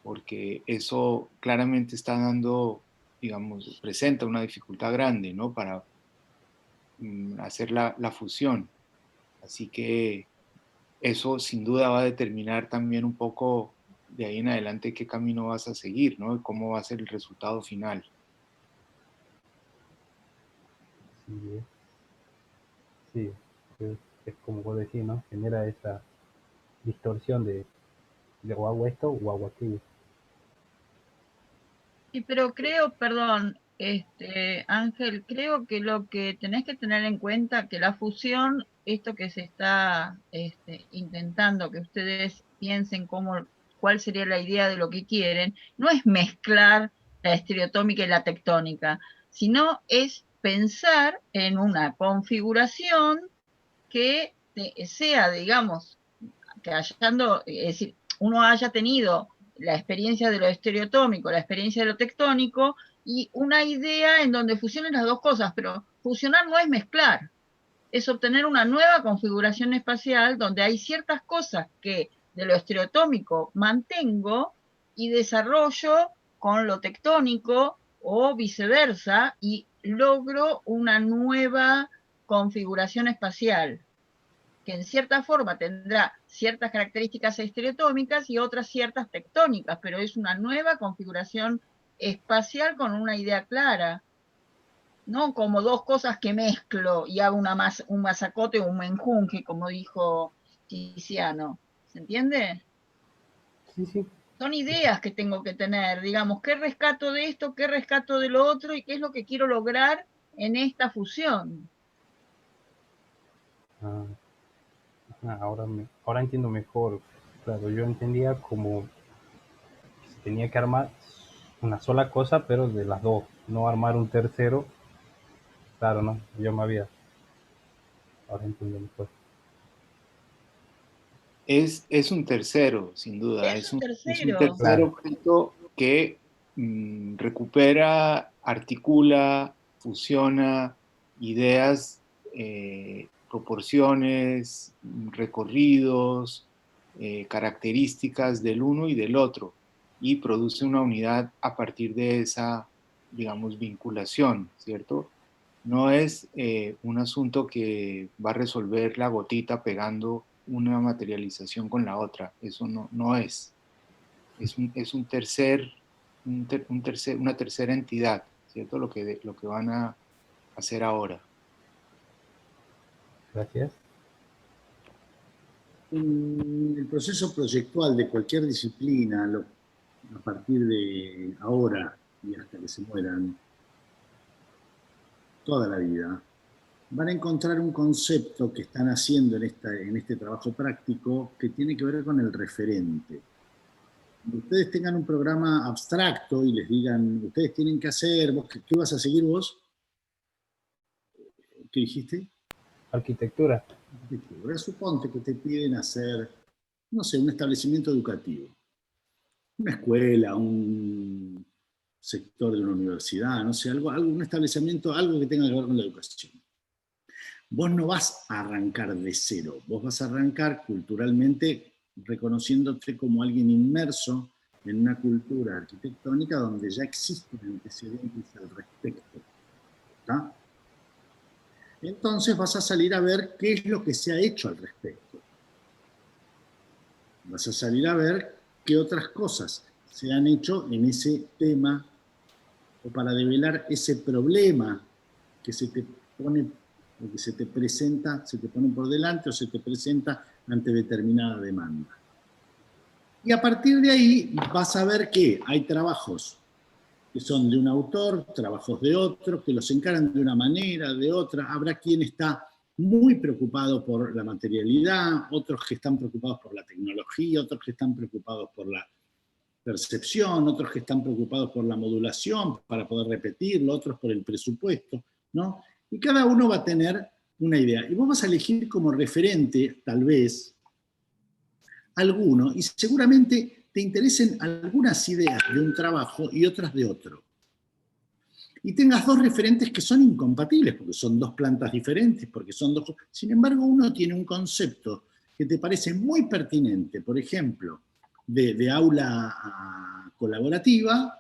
porque eso claramente está dando, digamos, presenta una dificultad grande, ¿no?, para hacer la fusión. Así que eso sin duda va a determinar también un poco de ahí en adelante qué camino vas a seguir, ¿no? Y cómo va a ser el resultado final. Sí, sí, es como vos decís, ¿no? Genera esa distorsión de o hago esto o hago aquello. Sí, pero creo, perdón, Ángel, creo que lo que tenés que tener en cuenta que la fusión, esto que se está intentando, que ustedes piensen cuál sería la idea de lo que quieren, no es mezclar la estereotómica y la tectónica, sino es pensar en una configuración que sea, digamos, que es decir, uno haya tenido la experiencia de lo estereotómico, la experiencia de lo tectónico, y una idea en donde fusionen las dos cosas, pero fusionar no es mezclar, es obtener una nueva configuración espacial donde hay ciertas cosas que de lo estereotómico mantengo y desarrollo con lo tectónico o viceversa y logro una nueva configuración espacial que en cierta forma tendrá ciertas características estereotómicas y otras ciertas tectónicas, pero es una nueva configuración espacial con una idea clara, no como dos cosas que mezclo y hago un masacote o un menjunje, como dijo Tiziano. ¿Se entiende? Sí, sí. Son ideas que tengo que tener, digamos, qué rescato de esto, qué rescato de lo otro y qué es lo que quiero lograr en esta fusión. Ahora entiendo mejor. Claro, yo entendía como que se tenía que armar una sola cosa, pero de las dos, no armar un tercero. Claro, no, ahora entiendo mejor. Es un tercero, sin duda, Es un es un tercero. tercer Claro, objeto que recupera, articula, fusiona ideas, proporciones, recorridos, características del uno y del otro, y produce una unidad a partir de esa, digamos, vinculación, ¿cierto? No es un asunto que va a resolver la gotita pegando una materialización con la otra. Eso no es. Es un tercer, una tercera entidad, ¿cierto? Lo que van a hacer ahora. gracias. En el proceso proyectual de cualquier disciplina, a partir de ahora y hasta que se mueran, toda la vida, van a encontrar un concepto que están haciendo en este trabajo práctico que tiene que ver con el referente. Cuando ustedes tengan un programa abstracto y les digan, ustedes tienen que hacer, ¿qué vas a seguir vos? ¿Qué dijiste? Arquitectura. Arquitectura. Suponte que te piden hacer, no sé, un establecimiento educativo. Una escuela, un sector de una universidad, no sé, un establecimiento, algo que tenga que ver con la educación. Vos no vas a arrancar de cero, vos vas a arrancar culturalmente reconociéndote como alguien inmerso en una cultura arquitectónica donde ya existen antecedentes al respecto. ¿Está? Entonces vas a salir a ver qué es lo que se ha hecho al respecto. Vas a salir a ver qué otras cosas se han hecho en ese tema o para develar ese problema que se te pone, o que se te presenta, se te pone por delante o se te presenta ante determinada demanda. Y a partir de ahí vas a ver que hay trabajos que son de un autor, trabajos de otro, que los encaran de una manera, de otra. Habrá quien está muy preocupado por la materialidad, otros que están preocupados por la tecnología, otros que están preocupados por la percepción, otros que están preocupados por la modulación para poder repetirlo, otros por el presupuesto, ¿no? Y cada uno va a tener una idea. Y vos vas a elegir como referente, tal vez, alguno, y seguramente te interesen algunas ideas de un trabajo y otras de otro. Y tengas dos referentes que son incompatibles, porque son dos plantas diferentes, porque son dos... Sin embargo, uno tiene un concepto que te parece muy pertinente, por ejemplo, de aula colaborativa,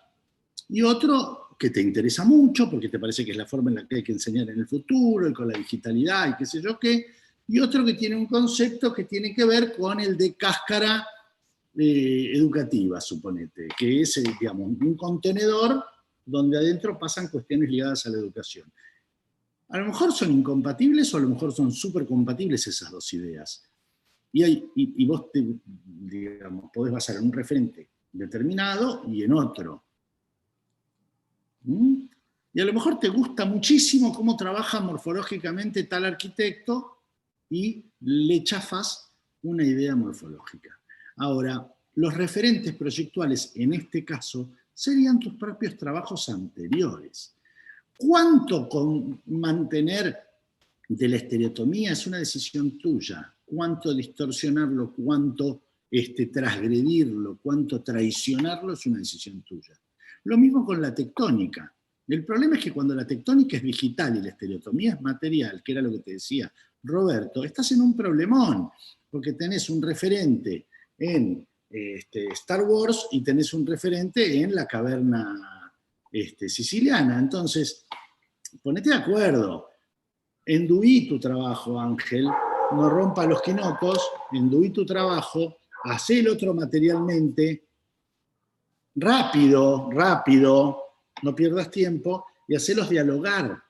y otro que te interesa mucho, porque te parece que es la forma en la que hay que enseñar en el futuro, y con la digitalidad, y qué sé yo qué, y otro que tiene un concepto que tiene que ver con el de cáscara educativa, suponete, que es, digamos, un contenedor donde adentro pasan cuestiones ligadas a la educación. A lo mejor son incompatibles o a lo mejor son súper compatibles esas dos ideas. Y vos, digamos, podés basar en un referente determinado y en otro. Y a lo mejor te gusta muchísimo cómo trabaja morfológicamente tal arquitecto y le chafas una idea morfológica. Ahora, los referentes proyectuales en este caso serían tus propios trabajos anteriores. ¿Cuánto con mantener de la estereotomía es una decisión tuya? ¿Cuánto distorsionarlo? ¿Cuánto transgredirlo? ¿Cuánto traicionarlo? Es una decisión tuya. Lo mismo con la tectónica. El problema es que cuando la tectónica es digital y la estereotomía es material, que era lo que te decía Roberto, estás en un problemón, porque tenés un referente en Star Wars y tenés un referente en la caverna siciliana. Entonces, ponete de acuerdo, enduí tu trabajo, Ángel, no rompa los quinotos, enduí tu trabajo, hacé el otro materialmente, rápido, no pierdas tiempo, y hacelos dialogar.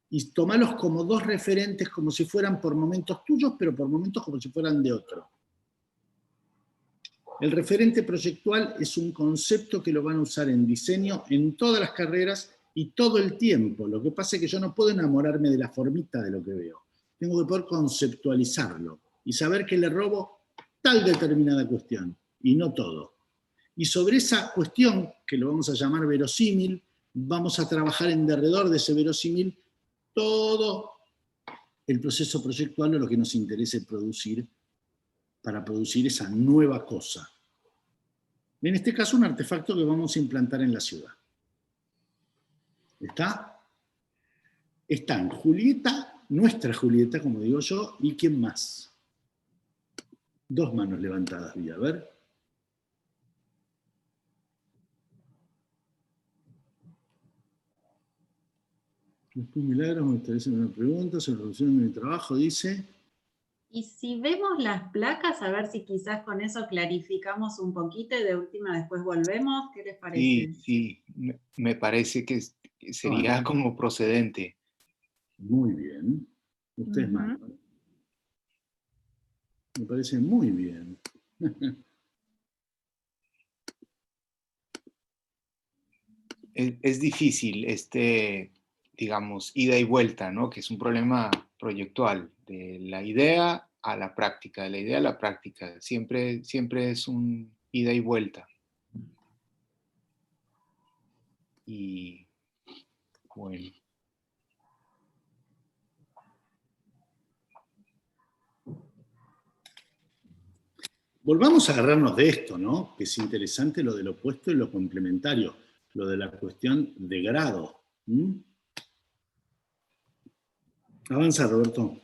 Y tomalos como dos referentes, como si fueran por momentos tuyos, pero por momentos como si fueran de otro. El referente proyectual es un concepto que lo van a usar en diseño en todas las carreras y todo el tiempo. Lo que pasa es que yo no puedo enamorarme de la formita de lo que veo. Tengo que poder conceptualizarlo y saber que le robo tal determinada cuestión, y no todo. Y sobre esa cuestión, que lo vamos a llamar verosímil, vamos a trabajar en derredor de ese verosímil todo el proceso proyectual o lo que nos interese producir para producir esa nueva cosa. En este caso, un artefacto que vamos a implantar en la ciudad. ¿Está? Están Julieta, nuestra Julieta, como digo yo, y ¿quién más? Dos manos levantadas, voy a ver. Después Milagros me gustaría hacer una pregunta sobre la reducción de mi trabajo, dice. Y si vemos las placas, a ver si quizás con eso clarificamos un poquito y de última después volvemos, ¿qué les parece? Sí, me parece que sería como procedente. Muy bien. Ustedes mandan. Me parece muy bien. Es difícil digamos, ida y vuelta, ¿no? Que es un problema proyectual, de la idea a la práctica, de la idea a la práctica. Siempre es un ida y vuelta. Y bueno. Volvamos a agarrarnos de esto, ¿no? Que es interesante lo del opuesto y lo complementario, lo de la cuestión de grado. Avanza, Roberto.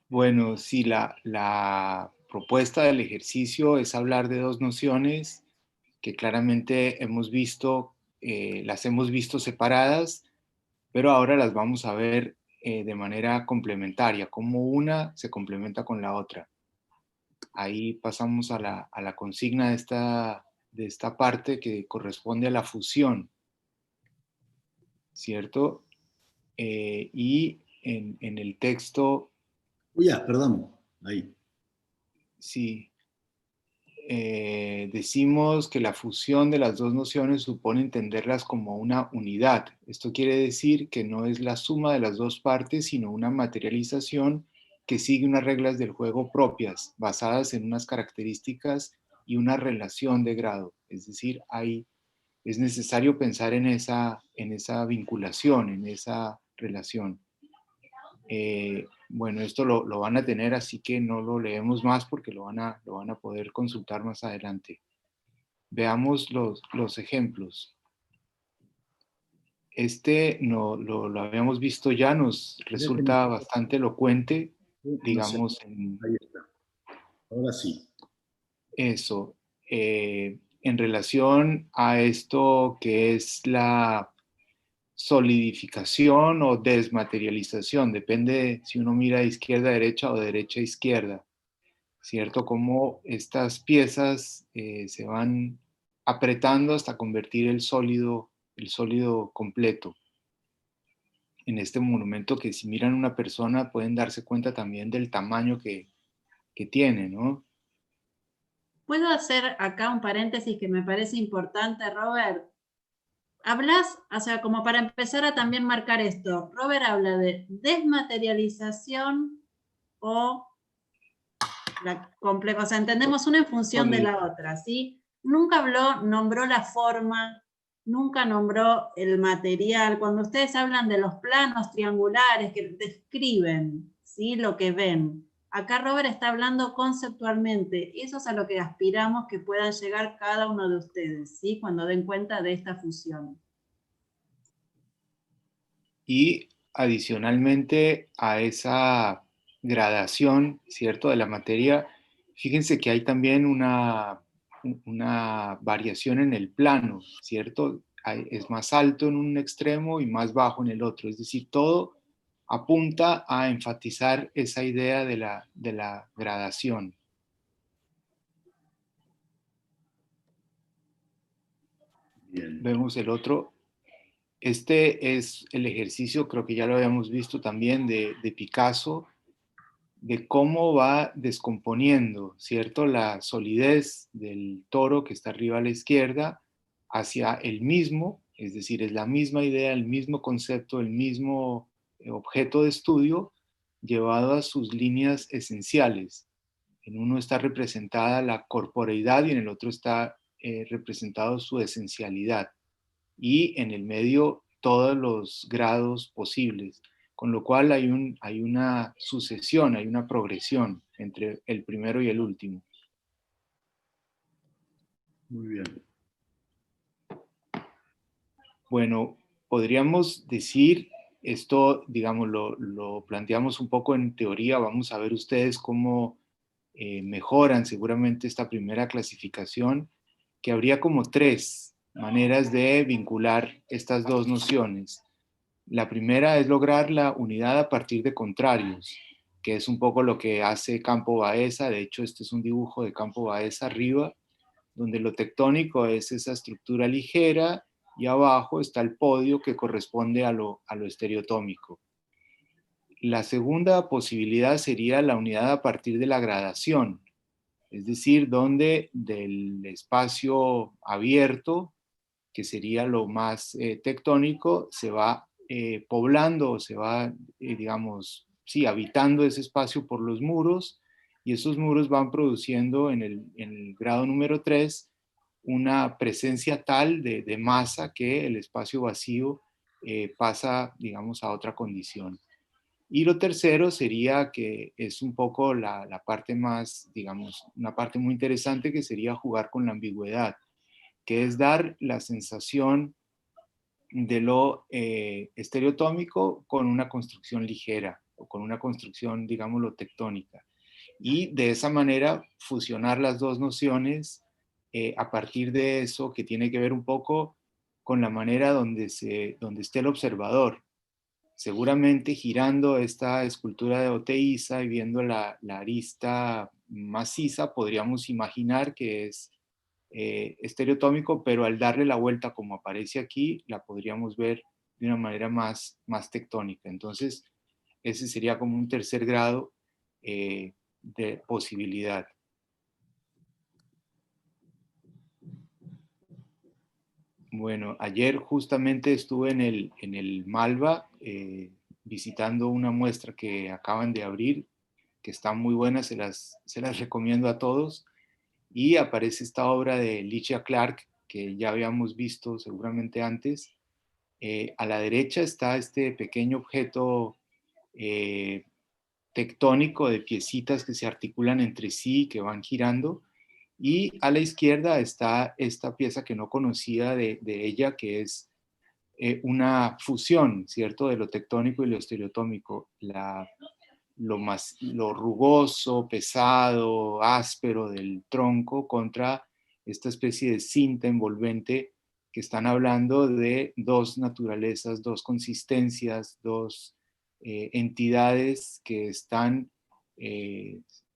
Bueno, sí, la propuesta del ejercicio es hablar de dos nociones que claramente hemos visto, las hemos visto separadas, pero ahora las vamos a ver de manera complementaria, como una se complementa con la otra. Ahí pasamos a la consigna de esta parte que corresponde a la fusión, ¿cierto? Y en el texto... Perdón, ahí. Sí. Decimos que la fusión de las dos nociones supone entenderlas como una unidad. Esto quiere decir que no es la suma de las dos partes, sino una materialización que sigue unas reglas del juego propias, basadas en unas características y una relación de grado. Es decir, es necesario pensar en esa vinculación, en esa relación. Bueno, esto lo van a tener, así que no lo leemos más porque lo van a poder consultar más adelante. Veamos los ejemplos. Este lo habíamos visto ya, nos resulta bastante elocuente, digamos. Ahí está. Ahora sí. Eso. En relación a esto que es la solidificación o desmaterialización, depende si uno mira de izquierda a derecha o de derecha a izquierda, ¿cierto? Cómo estas piezas se van apretando hasta convertir el sólido completo. En este monumento que si miran una persona pueden darse cuenta también del tamaño que tiene, ¿no? ¿Puedo hacer acá un paréntesis que me parece importante, Robert? Hablas, o sea, como para empezar a también marcar esto, Robert habla de desmaterialización o o sea, entendemos una en función de la otra, ¿sí? Nunca nombró la forma, nunca nombró el material. Cuando ustedes hablan de los planos triangulares que describen, ¿sí? Lo que ven. Acá Robert está hablando conceptualmente. Eso es a lo que aspiramos que puedan llegar cada uno de ustedes, ¿sí? Cuando den cuenta de esta fusión. Y adicionalmente a esa gradación, ¿cierto?, de la materia, fíjense que hay también una variación en el plano, ¿cierto? Es más alto en un extremo y más bajo en el otro. Es decir, todo apunta a enfatizar esa idea de la gradación. Bien. Vemos el otro. Este es el ejercicio, creo que ya lo habíamos visto también, de Picasso, de cómo va descomponiendo, ¿cierto?, la solidez del toro que está arriba a la izquierda hacia el mismo, es decir, es la misma idea, el mismo concepto, el mismo objeto de estudio llevado a sus líneas esenciales. En uno está representada la corporeidad y en el otro está representado su esencialidad. Y en el medio todos los grados posibles, con lo cual hay una sucesión, hay una progresión entre el primero y el último. Muy bien. Bueno, podríamos decir, esto, digamos, lo planteamos un poco en teoría, vamos a ver ustedes cómo mejoran seguramente esta primera clasificación, que habría como tres maneras de vincular estas dos nociones. La primera es lograr la unidad a partir de contrarios, que es un poco lo que hace Campo Baeza. De hecho, este es un dibujo de Campo Baeza arriba, donde lo tectónico es esa estructura ligera y abajo está el podio que corresponde a lo estereotómico. La segunda posibilidad sería la unidad a partir de la gradación, es decir, donde del espacio abierto que sería lo más tectónico, se va poblando, se va, digamos, sí, habitando ese espacio por los muros, y esos muros van produciendo en el grado número 3 una presencia tal de masa que el espacio vacío pasa, digamos, a otra condición. Y lo tercero sería que es un poco la parte más, digamos, una parte muy interesante, que sería jugar con la ambigüedad, que es dar la sensación de lo estereotómico con una construcción ligera o con una construcción, digámoslo, tectónica. Y de esa manera fusionar las dos nociones a partir de eso, que tiene que ver un poco con la manera donde esté el observador. Seguramente girando esta escultura de Oteiza y viendo la arista maciza, podríamos imaginar que es estereotómico, pero al darle la vuelta como aparece aquí, la podríamos ver de una manera más tectónica. Entonces, ese sería como un tercer grado de posibilidad. Bueno, ayer justamente estuve en el Malva visitando una muestra que acaban de abrir, que está muy buena, se las recomiendo a todos. Y aparece esta obra de Licia Clark, que ya habíamos visto seguramente antes. A la derecha está este pequeño objeto tectónico de piecitas que se articulan entre sí, que van girando. Y a la izquierda está esta pieza que no conocía de ella, que es una fusión, ¿cierto?, de lo tectónico y lo estereotómico. Lo rugoso, pesado, áspero del tronco contra esta especie de cinta envolvente, que están hablando de dos naturalezas, dos consistencias, dos entidades que están,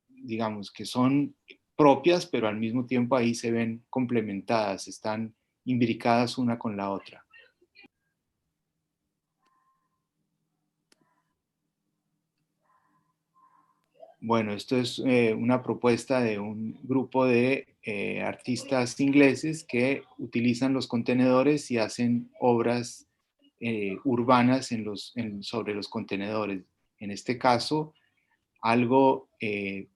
digamos, que son propias, pero al mismo tiempo ahí se ven complementadas, están imbricadas una con la otra. Bueno, esto es una propuesta de un grupo de artistas ingleses que utilizan los contenedores y hacen obras urbanas sobre los contenedores. En este caso, algo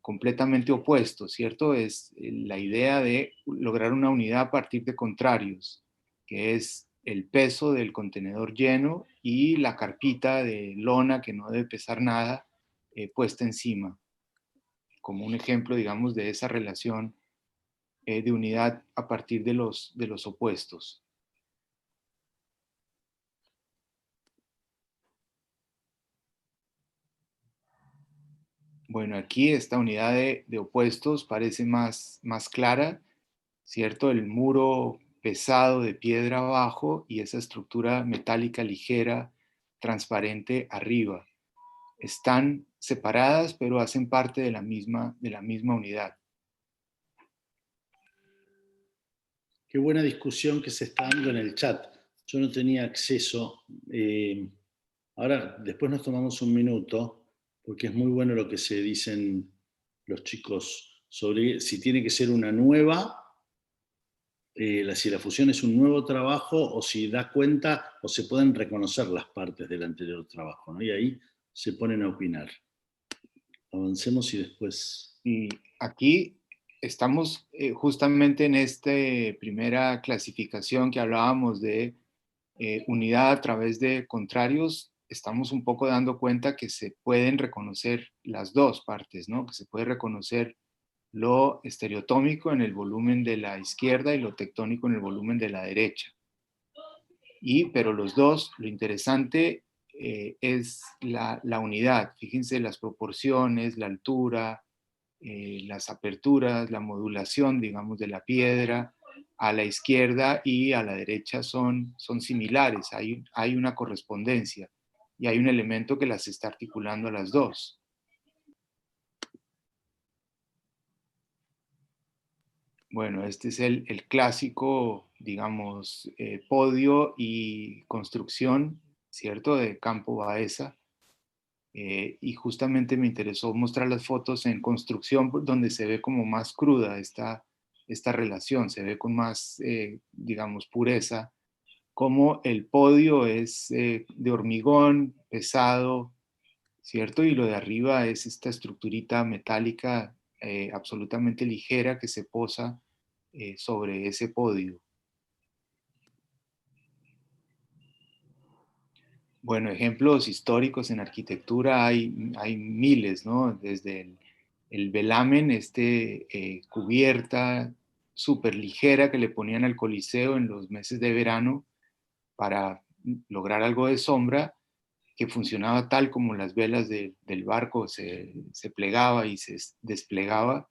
completamente opuesto, ¿cierto? Es la idea de lograr una unidad a partir de contrarios, que es el peso del contenedor lleno y la carpita de lona, que no debe pesar nada, puesta encima, como un ejemplo, digamos, de esa relación de unidad a partir de los opuestos. Bueno, aquí esta unidad de opuestos parece más clara, ¿cierto? El muro pesado de piedra abajo y esa estructura metálica ligera, transparente arriba. Están separadas, pero hacen parte de la misma unidad. Qué buena discusión que se está dando en el chat. Yo no tenía acceso. Ahora, después nos tomamos un minuto, porque es muy bueno lo que se dicen los chicos sobre si tiene que ser una nueva, si la fusión es un nuevo trabajo, o si da cuenta o se pueden reconocer las partes del anterior trabajo, ¿no? Y ahí se ponen a opinar. Avancemos y después... Y aquí estamos justamente en esta primera clasificación que hablábamos de unidad a través de contrarios. Estamos un poco dando cuenta que se pueden reconocer las dos partes, ¿no? Que se puede reconocer lo estereotómico en el volumen de la izquierda y lo tectónico en el volumen de la derecha. Pero los dos, lo interesante es la unidad. Fíjense las proporciones, la altura, las aperturas, la modulación, digamos, de la piedra. A la izquierda y a la derecha son similares, hay una correspondencia y hay un elemento que las está articulando a las dos. Bueno, este es el clásico, digamos, podio y construcción, ¿cierto?, de Campo Baeza. Y justamente me interesó mostrar las fotos en construcción, donde se ve como más cruda esta esta relación, se ve con más, digamos, pureza, como el podio es de hormigón, pesado, ¿cierto? Y lo de arriba es esta estructurita metálica absolutamente ligera que se posa sobre ese podio. Bueno, ejemplos históricos en arquitectura hay miles, ¿no? Desde el velamen, cubierta súper ligera que le ponían al Coliseo en los meses de verano para lograr algo de sombra, que funcionaba tal como las velas del barco se plegaba y se desplegaba.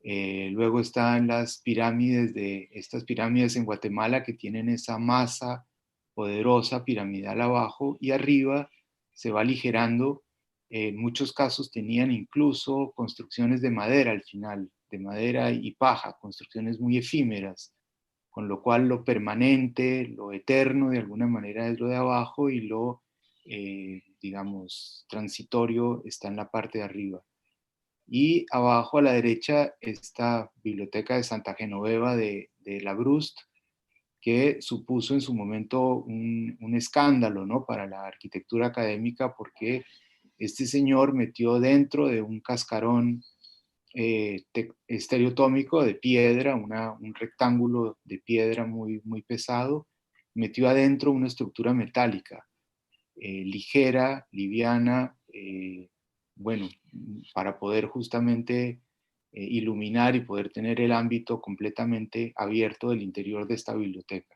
Luego están las pirámides, estas pirámides en Guatemala que tienen esa masa poderosa piramidal abajo, y arriba se va aligerando. En muchos casos tenían incluso construcciones de madera al final, de madera y paja, construcciones muy efímeras, con lo cual lo permanente, lo eterno de alguna manera es lo de abajo, y lo, digamos, transitorio está en la parte de arriba. Y abajo a la derecha esta biblioteca de Santa Genoveva de Labrust, que supuso en su momento un escándalo, ¿no?, para la arquitectura académica, porque este señor metió dentro de un cascarón estereotómico de piedra, un rectángulo de piedra muy, muy pesado, metió adentro una estructura metálica, ligera, liviana, bueno, para poder justamente iluminar y poder tener el ámbito completamente abierto del interior de esta biblioteca.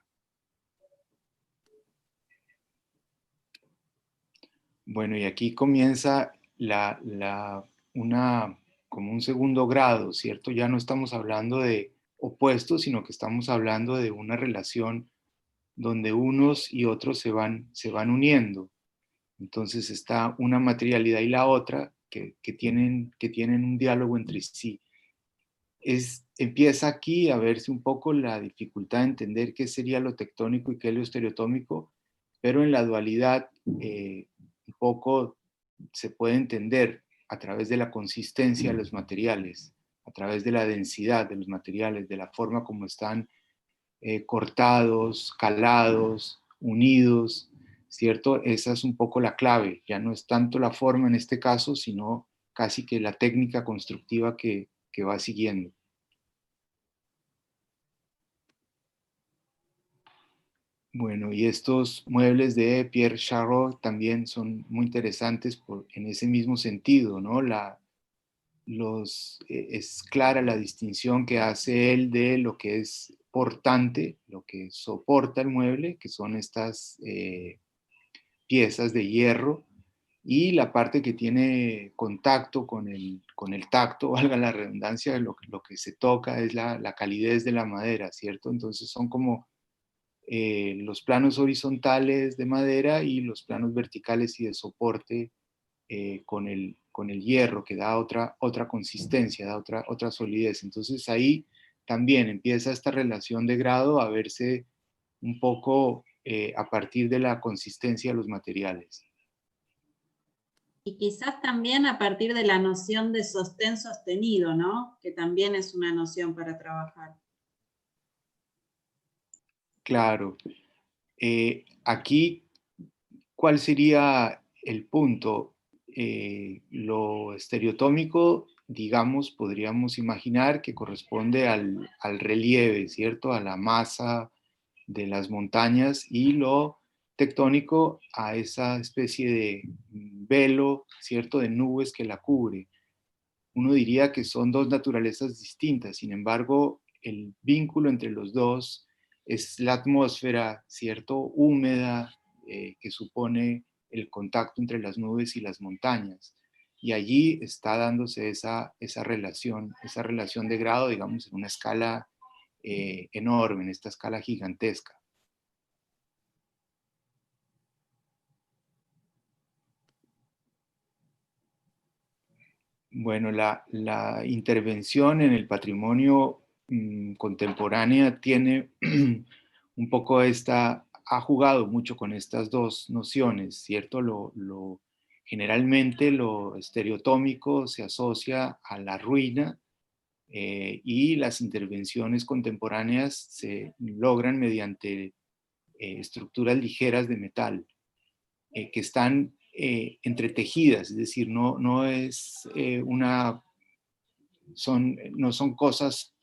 Bueno, y aquí comienza como un segundo grado, ¿cierto? Ya no estamos hablando de opuestos, sino que estamos hablando de una relación donde unos y otros se van uniendo. Entonces está una materialidad y la otra que tienen un diálogo entre sí. Empieza aquí a verse un poco la dificultad de entender qué sería lo tectónico y qué es lo estereotómico, pero en la dualidad un poco se puede entender a través de la consistencia de los materiales, a través de la densidad de los materiales, de la forma como están cortados, calados, unidos, ¿cierto? Esa es un poco la clave. Ya no es tanto la forma en este caso, sino casi que la técnica constructiva que va siguiendo. Bueno, y estos muebles de Pierre Charrot también son muy interesantes en ese mismo sentido, ¿no? Es clara la distinción que hace él de lo que es portante, lo que soporta el mueble, que son estas piezas de hierro, y la parte que tiene contacto con el tacto, valga la redundancia, lo que se toca es la calidez de la madera, ¿cierto? Entonces son como los planos horizontales de madera y los planos verticales y de soporte con el hierro, que da otra consistencia, da otra solidez. Entonces ahí también empieza esta relación de grado a verse un poco a partir de la consistencia de los materiales. Y quizás también a partir de la noción de sostén sostenido, ¿no? Que también es una noción para trabajar. Claro. Aquí, ¿cuál sería el punto? Lo estereotómico, digamos, podríamos imaginar que corresponde al relieve, ¿cierto? A la masa de las montañas, y lo tectónico a esa especie de velo, ¿cierto?, de nubes que la cubre. Uno diría que son dos naturalezas distintas, sin embargo, el vínculo entre los dos es la atmósfera, ¿cierto?, húmeda, que supone el contacto entre las nubes y las montañas. Y allí está dándose esa relación de grado, digamos, en una escala enorme, en esta escala gigantesca. Bueno, la intervención en el patrimonio contemporánea tiene un poco ha jugado mucho con estas dos nociones, ¿cierto? Generalmente lo estereotómico se asocia a la ruina, y las intervenciones contemporáneas se logran mediante estructuras ligeras de metal que están entretejidas, es decir, no son cosas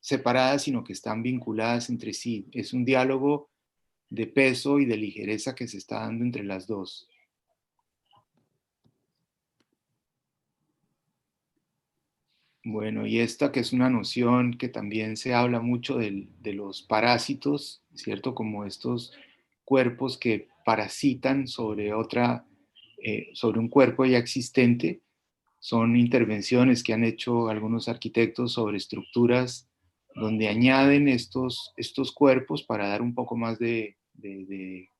separadas, sino que están vinculadas entre sí. Es un diálogo de peso y de ligereza que se está dando entre las dos. Bueno, y esta que es una noción que también se habla mucho de los parásitos, ¿cierto? Como estos cuerpos que parasitan sobre un cuerpo ya existente. Son intervenciones que han hecho algunos arquitectos sobre estructuras donde añaden estos cuerpos para dar un poco más de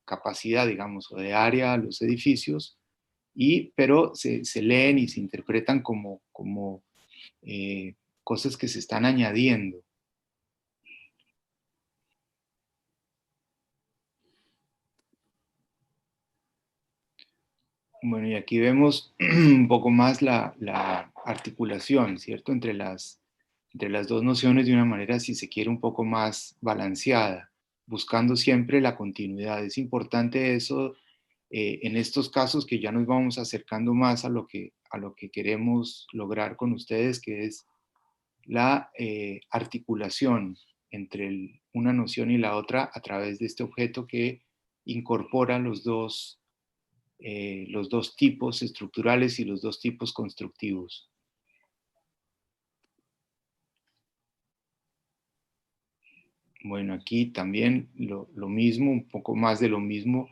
capacidad, digamos, o de área a los edificios, pero se leen y se interpretan como cosas que se están añadiendo. Bueno, y aquí vemos un poco más la articulación, ¿cierto? Entre las dos nociones de una manera, si se quiere, un poco más balanceada, buscando siempre la continuidad. Es importante eso en estos casos que ya nos vamos acercando más a lo que queremos lograr con ustedes, que es la articulación entre una noción y la otra a través de este objeto que incorpora los dos tipos estructurales y los dos tipos constructivos. Bueno, aquí también lo mismo, un poco más de lo mismo.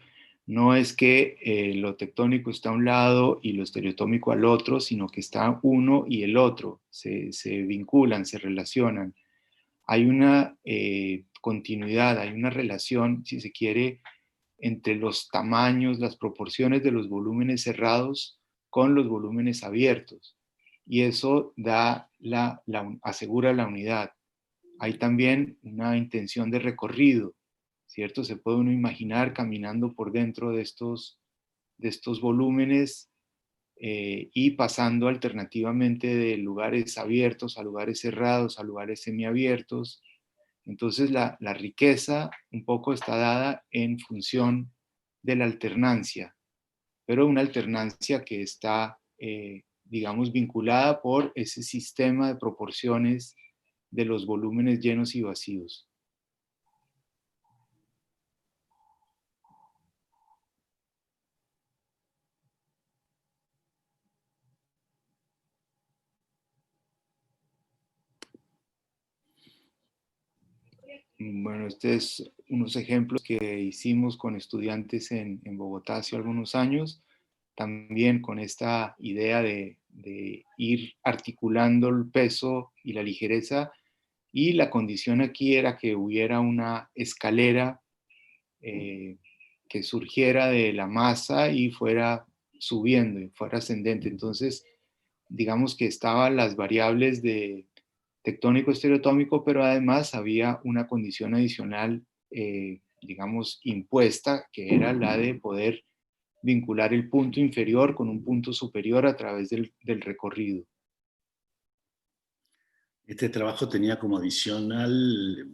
No es que lo tectónico está a un lado y lo estereotómico al otro, sino que está uno y el otro. Se vinculan, se relacionan. Hay una continuidad, hay una relación, si se quiere, entre los tamaños, las proporciones de los volúmenes cerrados con los volúmenes abiertos. Y eso asegura la unidad. Hay también una intención de recorrido, ¿cierto? Se puede uno imaginar caminando por dentro de estos volúmenes y pasando alternativamente de lugares abiertos a lugares cerrados, a lugares semiabiertos. Entonces la riqueza un poco está dada en función de la alternancia, pero una alternancia que está, digamos, vinculada por ese sistema de proporciones de los volúmenes llenos y vacíos. Bueno, estos son unos ejemplos que hicimos con estudiantes en Bogotá hace algunos años, también con esta idea de ir articulando el peso y la ligereza, y la condición aquí era que hubiera una escalera que surgiera de la masa y fuera subiendo, y fuera ascendente. Entonces, digamos que estaban las variables de tectónico estereotómico, pero además había una condición adicional, digamos, impuesta, que era la de poder vincular el punto inferior con un punto superior a través del recorrido. Este trabajo tenía como adicional,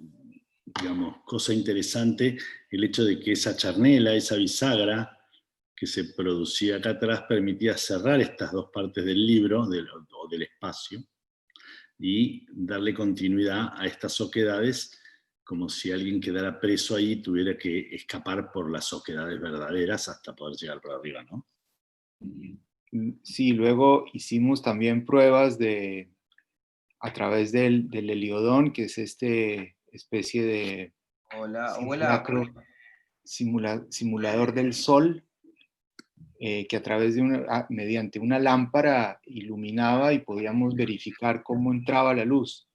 digamos, cosa interesante, el hecho de que esa charnela, esa bisagra que se producía acá atrás, permitía cerrar estas dos partes del libro, o del espacio, y darle continuidad a estas oquedades, como si alguien quedara preso ahí y tuviera que escapar por las oquedades verdaderas hasta poder llegar por arriba, ¿no? Sí, luego hicimos también pruebas a través del heliodón, que es este especie de simulador del sol, que a través mediante una lámpara iluminaba y podíamos verificar cómo entraba la luz,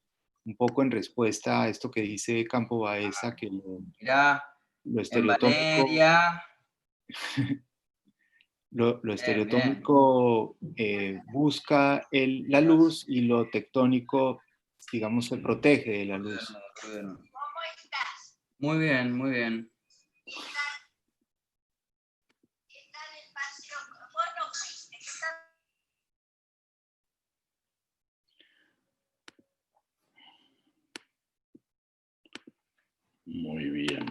un poco en respuesta a esto que dice Campo Baeza, que lo estereotómico, lo estereotómico busca la luz, y lo tectónico, digamos, se protege de la luz. ¿Cómo estás? Muy bien, muy bien. bien.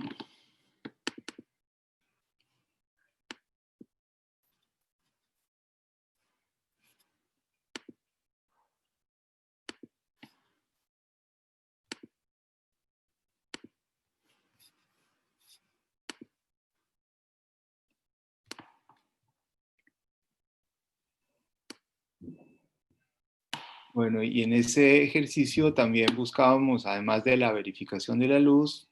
Bueno, y en ese ejercicio también buscábamos, además de la verificación de la luz,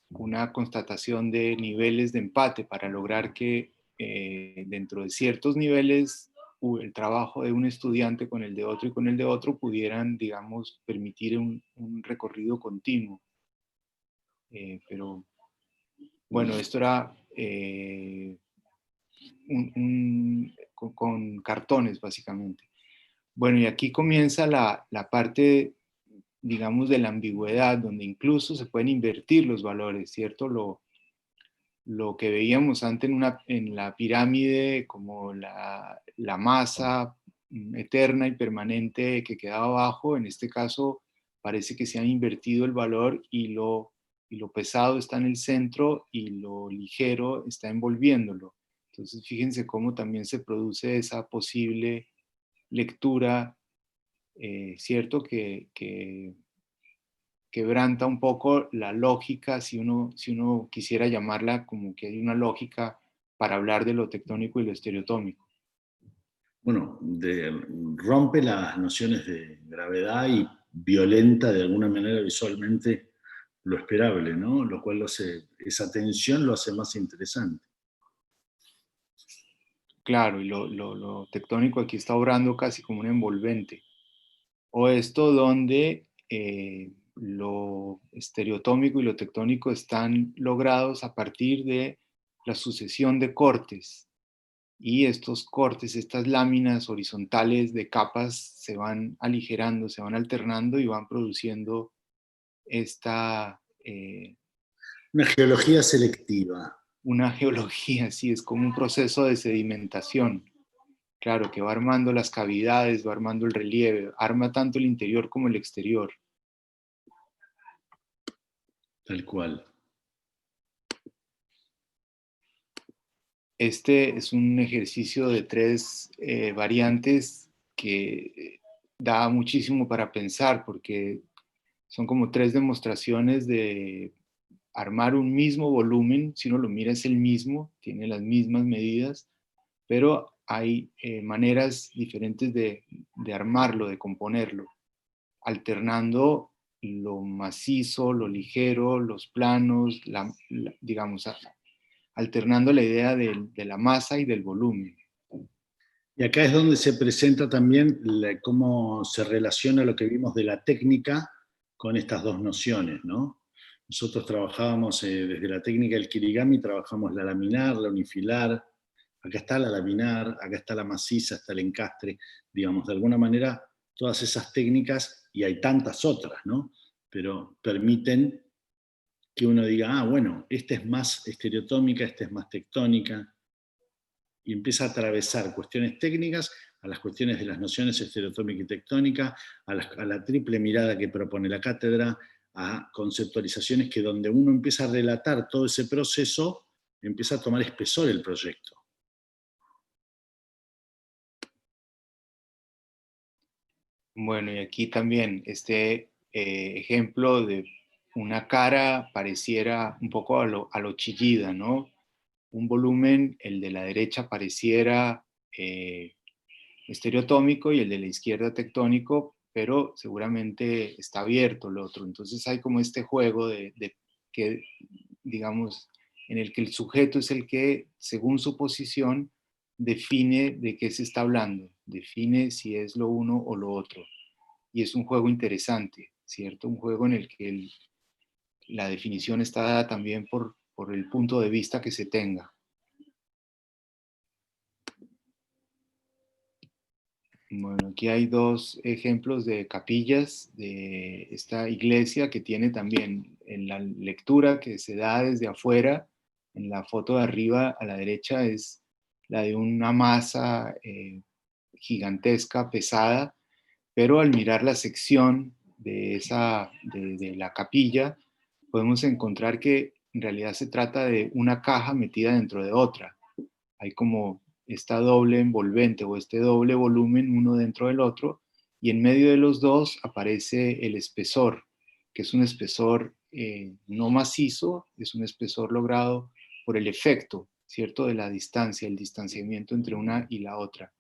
una constatación de niveles de empate para lograr que dentro de ciertos niveles el trabajo de un estudiante con el de otro y con el de otro pudieran, digamos, permitir un recorrido continuo. Pero bueno, esto era con cartones, básicamente. Bueno, y aquí comienza la parte, digamos, de la ambigüedad, donde incluso se pueden invertir los valores, ¿cierto? Lo que veíamos antes en la pirámide, como la masa eterna y permanente que quedaba abajo, en este caso parece que se ha invertido el valor y lo pesado está en el centro y lo ligero está envolviéndolo. Entonces, fíjense cómo también se produce esa posible lectura, ¿cierto? Que quebranta un poco la lógica, si uno quisiera llamarla como que hay una lógica para hablar de lo tectónico y lo estereotómico. Bueno, rompe las nociones de gravedad y violenta de alguna manera visualmente lo esperable, ¿no? Lo cual esa tensión lo hace más interesante. Claro, y lo tectónico aquí está obrando casi como un envolvente. O esto donde lo estereotómico y lo tectónico están logrados a partir de la sucesión de cortes. Y estos cortes, estas láminas horizontales de capas se van aligerando, se van alternando y van produciendo esta... una geología selectiva. Una geología, sí, es como un proceso de sedimentación. Claro, que va armando las cavidades, va armando el relieve, arma tanto el interior como el exterior. Tal cual. Este es un ejercicio de 3 variantes que da muchísimo para pensar, porque son como 3 demostraciones de armar un mismo volumen. Si uno lo mira es el mismo, tiene las mismas medidas, pero hay maneras diferentes de armarlo, de componerlo, alternando lo macizo, lo ligero, los planos, digamos, alternando la idea de la masa y del volumen. Y acá es donde se presenta también cómo se relaciona lo que vimos de la técnica con estas dos nociones, ¿no? Nosotros trabajábamos desde la técnica del kirigami, trabajamos la laminar, la unifilar, acá está la laminar, acá está la maciza, está el encastre, digamos, de alguna manera todas esas técnicas, y hay tantas otras, ¿no? Pero permiten que uno diga, bueno, esta es más estereotómica, esta es más tectónica, y empieza a atravesar cuestiones técnicas a las cuestiones de las nociones estereotómica y tectónica, a la triple mirada que propone la cátedra, a conceptualizaciones que donde uno empieza a relatar todo ese proceso, empieza a tomar espesor el proyecto. Bueno, y aquí también este ejemplo de una cara pareciera un poco a lo Chillida, ¿no? Un volumen, el de la derecha pareciera estereotómico y el de la izquierda tectónico, pero seguramente está abierto el otro. Entonces hay como este juego de que, digamos, en el que el sujeto es el que, según su posición, define de qué se está hablando, define si es lo uno o lo otro. Y es un juego interesante, ¿cierto? Un juego en el que la definición está dada también por el punto de vista que se tenga. Bueno, aquí hay 2 ejemplos de capillas de esta iglesia que tiene también en la lectura que se da desde afuera. En la foto de arriba a la derecha es la de una masa gigantesca, pesada, pero al mirar la sección de la capilla, podemos encontrar que en realidad se trata de una caja metida dentro de otra. Hay como esta doble envolvente o este doble volumen uno dentro del otro, y en medio de los dos aparece el espesor, que es un espesor no macizo, es un espesor logrado por el efecto, ¿cierto?, de la distancia, el distanciamiento entre una y la otra.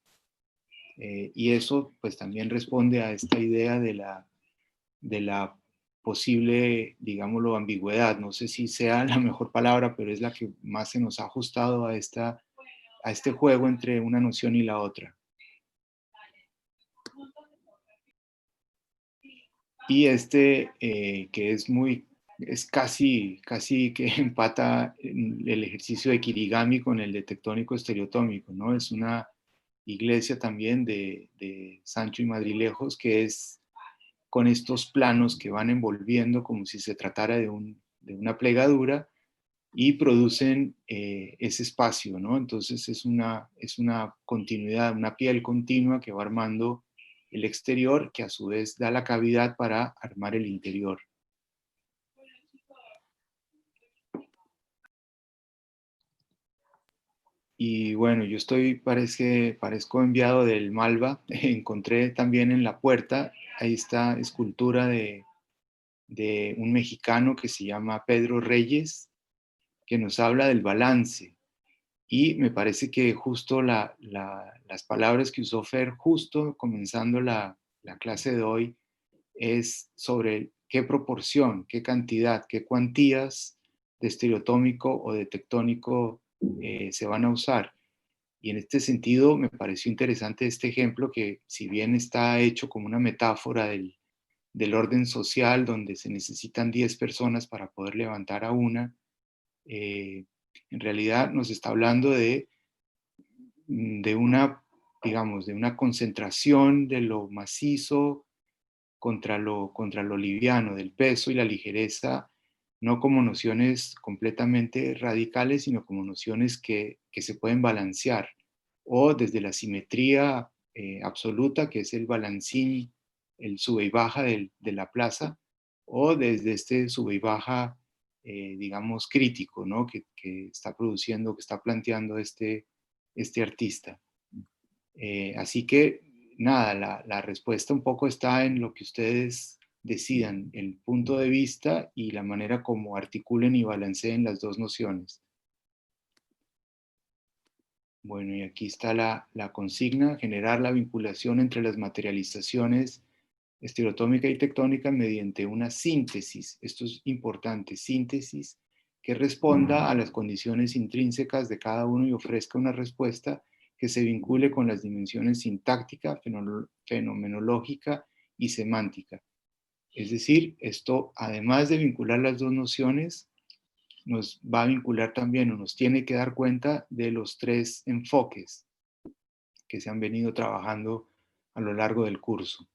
Y eso pues también responde a esta idea de la posible, digámoslo, ambigüedad. No sé si sea la mejor palabra, pero es la que más se nos ha ajustado a este juego entre una noción y la otra. Y que es casi que empata el ejercicio de Kirigami con el de tectónico estereotómico, ¿no? Es una iglesia también de Sancho y Madrilejos, que es con estos planos que van envolviendo como si se tratara de una plegadura, y producen ese espacio, ¿no? Entonces es una continuidad, una piel continua que va armando el exterior, que a su vez da la cavidad para armar el interior. Y bueno, yo parezco enviado del Malva. Encontré también en la puerta, ahí está escultura de un mexicano que se llama Pedro Reyes, que nos habla del balance. Y me parece que justo las palabras que usó Fer, justo comenzando la clase de hoy, es sobre qué proporción, qué cantidad, qué cuantías de estereotómico o de tectónico se van a usar. Y en este sentido me pareció interesante este ejemplo, que si bien está hecho como una metáfora del orden social, donde se necesitan 10 personas para poder levantar a una, en realidad nos está hablando de una, digamos, de una concentración de lo macizo contra lo liviano, del peso y la ligereza, no como nociones completamente radicales, sino como nociones que se pueden balancear, o desde la simetría absoluta, que es el balancín, el sube y baja de la plaza, o desde este sube y baja, digamos, crítico, ¿no?, que está produciendo, que está planteando este artista. Así que, nada, la respuesta un poco está en lo que ustedes decidan, el punto de vista y la manera como articulen y balanceen las dos nociones. Bueno, y aquí está la consigna: generar la vinculación entre las materializaciones estereotómica y tectónica mediante una síntesis. Esto es importante, síntesis, que responda a las condiciones intrínsecas de cada uno y ofrezca una respuesta que se vincule con las dimensiones sintáctica, fenomenológica y semántica. Es decir, esto, además de vincular las dos nociones, nos va a vincular también, o nos tiene que dar cuenta de los tres enfoques que se han venido trabajando a lo largo del curso.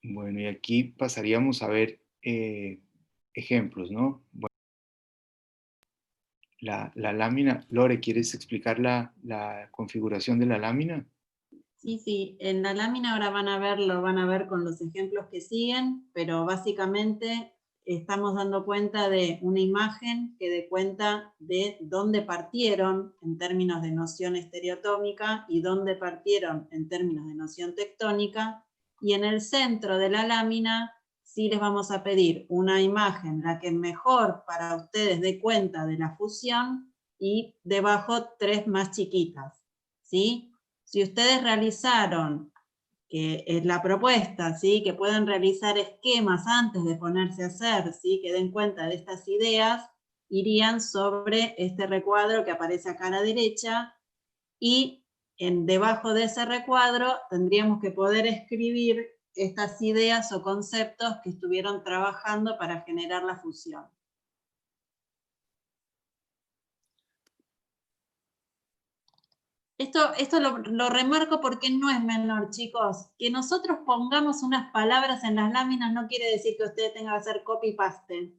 Bueno, y aquí pasaríamos a ver ejemplos, ¿no? Bueno, la lámina. Lore, ¿quieres explicar la configuración de la lámina? Sí, en la lámina ahora lo van a ver con los ejemplos que siguen, pero básicamente estamos dando cuenta de una imagen que dé cuenta de dónde partieron en términos de noción estereotómica y dónde partieron en términos de noción tectónica, y en el centro de la lámina sí les vamos a pedir una imagen, la que mejor para ustedes dé cuenta de la fusión, y debajo 3 más chiquitas, ¿sí? Si ustedes realizaron, que es la propuesta, ¿sí?, que pueden realizar esquemas antes de ponerse a hacer, ¿sí?, que den cuenta de estas ideas, irían sobre este recuadro que aparece acá a la derecha, y debajo de ese recuadro tendríamos que poder escribir estas ideas o conceptos que estuvieron trabajando para generar la fusión. Esto lo remarco porque no es menor, chicos. Que nosotros pongamos unas palabras en las láminas no quiere decir que ustedes tengan que hacer copy-paste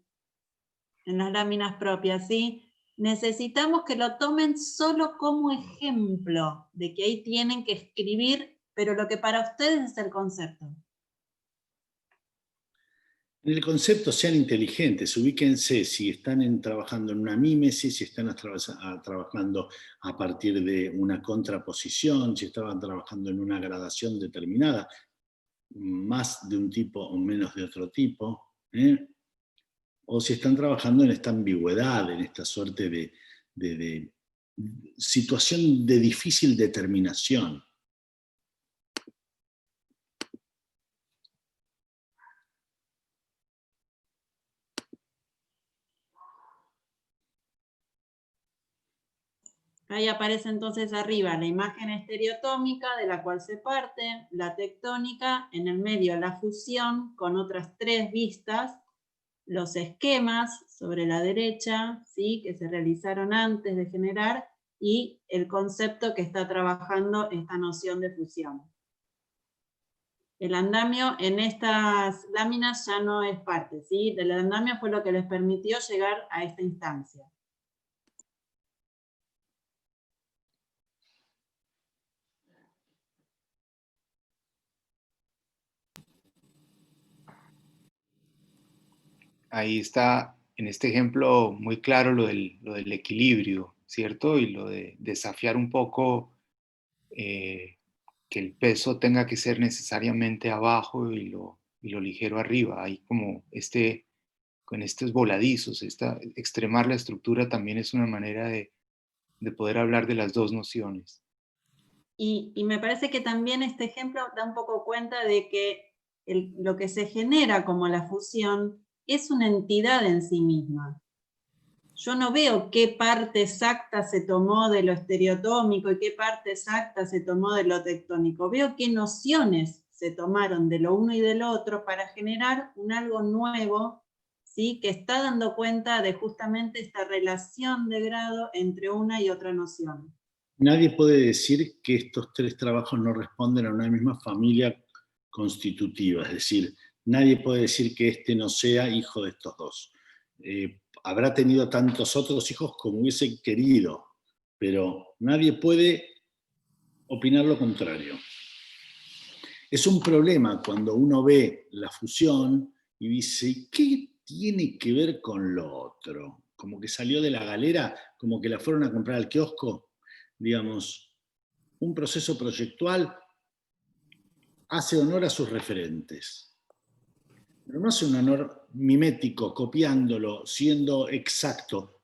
en las láminas propias, ¿sí? Necesitamos que lo tomen solo como ejemplo de que ahí tienen que escribir, pero lo que para ustedes es el concepto. En el concepto sean inteligentes, ubíquense si están trabajando en una mímesis, si están trabajando a partir de una contraposición, si estaban trabajando en una gradación determinada, más de un tipo o menos de otro tipo, o si están trabajando en esta ambigüedad, en esta suerte de situación de difícil determinación. Ahí aparece entonces arriba la imagen estereotómica de la cual se parte, la tectónica, en el medio la fusión con otras 3 vistas, los esquemas sobre la derecha, ¿sí?, que se realizaron antes de generar, y el concepto que está trabajando esta noción de fusión. El andamio en estas láminas ya no es parte, ¿sí? El andamio fue lo que les permitió llegar a esta instancia. Ahí está, en este ejemplo, muy claro lo del equilibrio, ¿cierto? Y lo de desafiar un poco que el peso tenga que ser necesariamente abajo y lo ligero arriba. Hay como con estos voladizos, extremar la estructura también es una manera de poder hablar de las dos nociones. Y me parece que también este ejemplo da un poco cuenta de que lo que se genera como la fusión es una entidad en sí misma. Yo no veo qué parte exacta se tomó de lo estereotómico y qué parte exacta se tomó de lo tectónico. Veo qué nociones se tomaron de lo uno y del otro para generar un algo nuevo, ¿sí?, que está dando cuenta de justamente esta relación de grado entre una y otra noción. Nadie puede decir que estos 3 trabajos no responden a una misma familia constitutiva, es decir, nadie puede decir que este no sea hijo de estos 2. Habrá tenido tantos otros hijos como hubiese querido, pero nadie puede opinar lo contrario. Es un problema cuando uno ve la fusión y dice, ¿qué tiene que ver con lo otro? Como que salió de la galera, como que la fueron a comprar al kiosco. Digamos, un proceso proyectual hace honor a sus referentes, pero no hace un honor mimético, copiándolo, siendo exacto.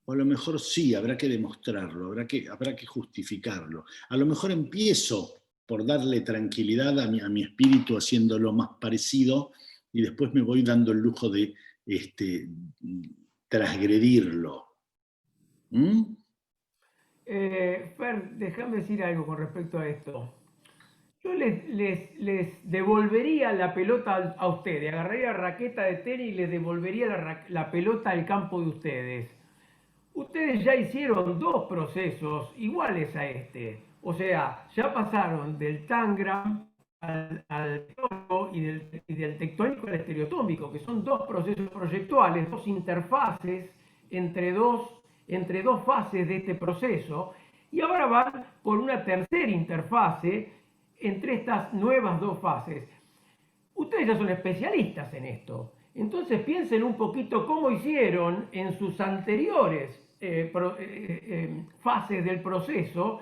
O a lo mejor sí, habrá que demostrarlo, habrá que justificarlo. A lo mejor empiezo por darle tranquilidad a mi espíritu haciéndolo más parecido y después me voy dando el lujo de transgredirlo. Fer, déjame decir algo con respecto a esto. Yo les devolvería la pelota a ustedes, agarraría la raqueta de tenis y les devolvería la pelota al campo de ustedes. Ustedes ya hicieron 2 procesos iguales a este. O sea, ya pasaron del tangram al tectónico y del tectónico al estereotómico, que son 2 procesos proyectuales, 2 interfaces entre dos fases de este proceso, y ahora van por una tercera interfase entre estas nuevas 2 fases. Ustedes ya son especialistas en esto, entonces piensen un poquito cómo hicieron en sus anteriores fases del proceso,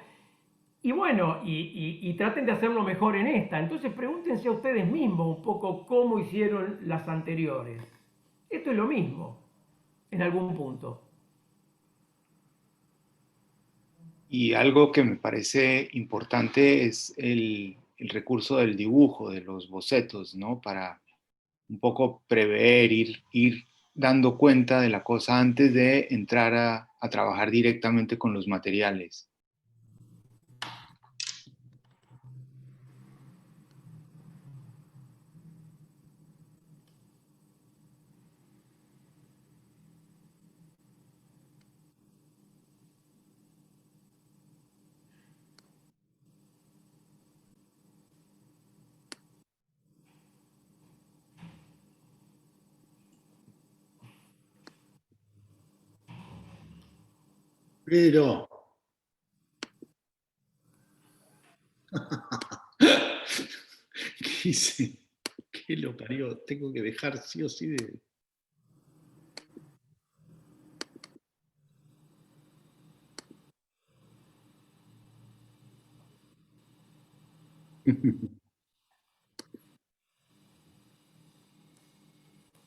y bueno, y traten de hacerlo mejor en esta. Entonces pregúntense a ustedes mismos un poco cómo hicieron las anteriores. Esto es lo mismo, en algún punto. Y algo que me parece importante es el recurso del dibujo, de los bocetos, ¿no? Para un poco prever, ir dando cuenta de la cosa antes de entrar a trabajar directamente con los materiales. Pero ¿qué hice? ¿Qué lo parió? Tengo que dejar sí o sí de...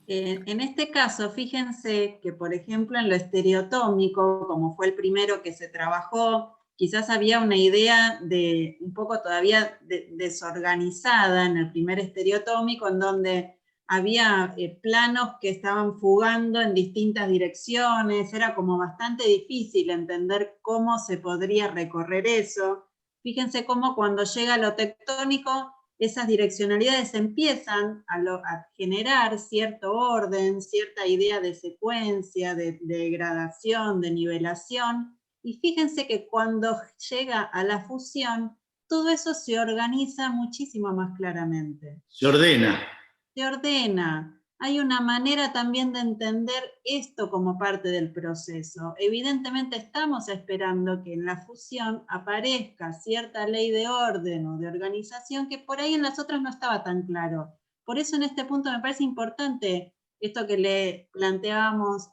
En este caso, fíjense que, por ejemplo, en lo estereotómico, como fue el primero que se trabajó, quizás había una idea de un poco todavía desorganizada en el primer estereotómico, en donde había planos que estaban fugando en distintas direcciones, era como bastante difícil entender cómo se podría recorrer eso. Fíjense cómo cuando llega lo tectónico, esas direccionalidades empiezan a generar cierto orden, cierta idea de secuencia, de gradación, de nivelación, y fíjense que cuando llega a la fusión, todo eso se organiza muchísimo más claramente. Se ordena. Se ordena. Hay una manera también de entender esto como parte del proceso. Evidentemente estamos esperando que en la fusión aparezca cierta ley de orden o de organización que por ahí en las otras no estaba tan claro. Por eso en este punto me parece importante esto que le planteábamos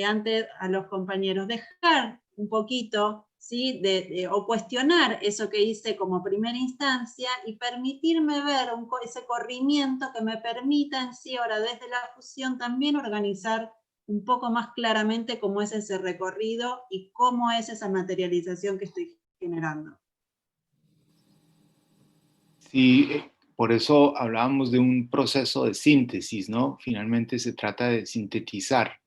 antes a los compañeros, dejar un poquito, ¿sí? O cuestionar eso que hice como primera instancia y permitirme ver ese corrimiento que me permita en sí ahora desde la fusión también organizar un poco más claramente cómo es ese recorrido y cómo es esa materialización que estoy generando. Sí, por eso hablábamos de un proceso de síntesis, ¿no? Finalmente se trata de sintetizar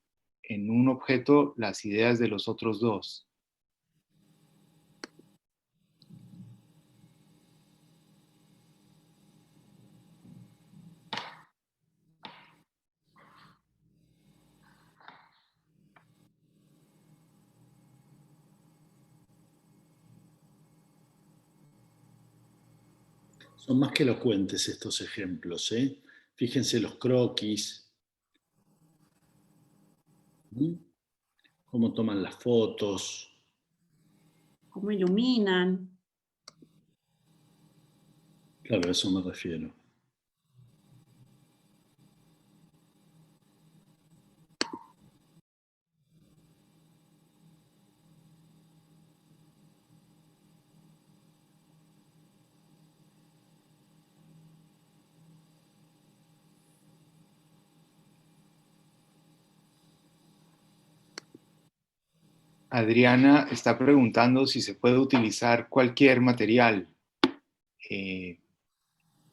en un objeto las ideas de los otros dos. Son más que elocuentes estos ejemplos, ¿eh? Fíjense los croquis. Cómo toman las fotos. Cómo iluminan. Claro, a eso me refiero. Adriana está preguntando si se puede utilizar cualquier material.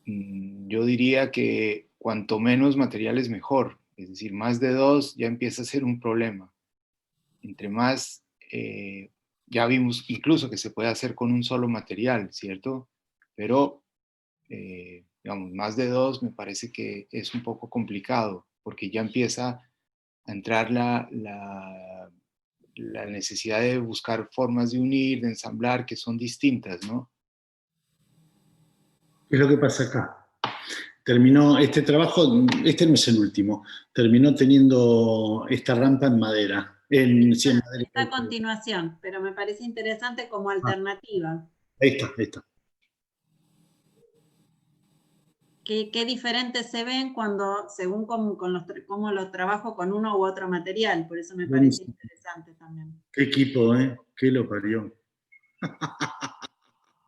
Yo diría que cuanto menos materiales mejor, es decir, más de 2 ya empieza a ser un problema. Entre más, ya vimos incluso que se puede hacer con un solo material, ¿cierto? Pero, digamos, más de 2 me parece que es un poco complicado, porque ya empieza a entrar la necesidad de buscar formas de unir, de ensamblar, que son distintas, ¿no? ¿Qué es lo que pasa acá? Terminó este trabajo, este no es el último, terminó teniendo esta rampa en madera. Está a continuación, pero me parece interesante como alternativa. Ahí está, ahí está. Qué diferentes se ven cuando, según cómo lo trabajo con uno u otro material, por eso me parece interesante también. Qué equipo, ¿eh? Qué lo parió.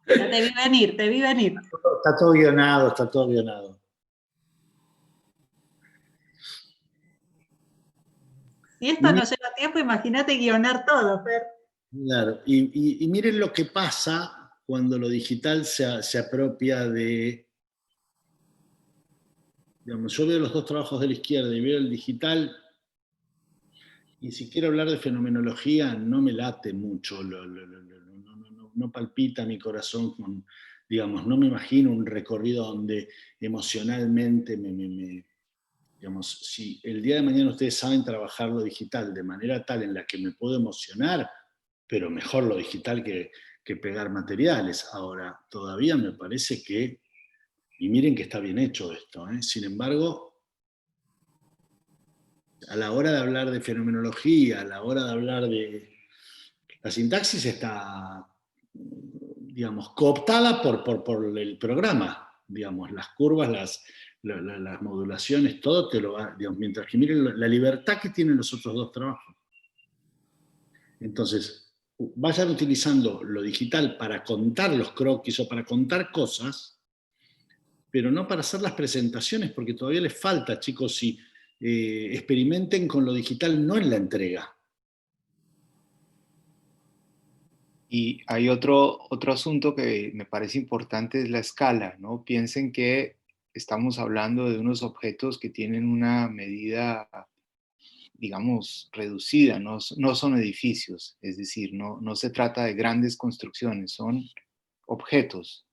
Ya te vi venir, te vi venir. Está todo guionado, está todo guionado. Si esto no lleva tiempo, imagínate guionar todo, Fer. Claro, y miren lo que pasa cuando lo digital se apropia de... Digamos, yo veo los dos trabajos de la izquierda y veo el digital, y si quiero hablar de fenomenología, no me late mucho, no palpita mi corazón, digamos, no me imagino un recorrido donde emocionalmente digamos, si el día de mañana ustedes saben trabajar lo digital de manera tal en la que me puedo emocionar, pero mejor lo digital que pegar materiales. Ahora, todavía me parece que, y miren que está bien hecho esto, ¿eh? Sin embargo, a la hora de hablar de fenomenología, a la hora de hablar de... La sintaxis está, digamos, cooptada por el programa. Digamos, las curvas las modulaciones, todo te lo va, digamos, mientras que miren la libertad que tienen los otros dos trabajos. Entonces, vayan utilizando lo digital para contar los croquis o para contar cosas, pero no para hacer las presentaciones, porque todavía les falta, chicos, y experimenten con lo digital, no en la entrega. Y hay otro asunto que me parece importante, es la escala, ¿no? Piensen que estamos hablando de unos objetos que tienen una medida, digamos, reducida, no son edificios, es decir, no se trata de grandes construcciones, son objetos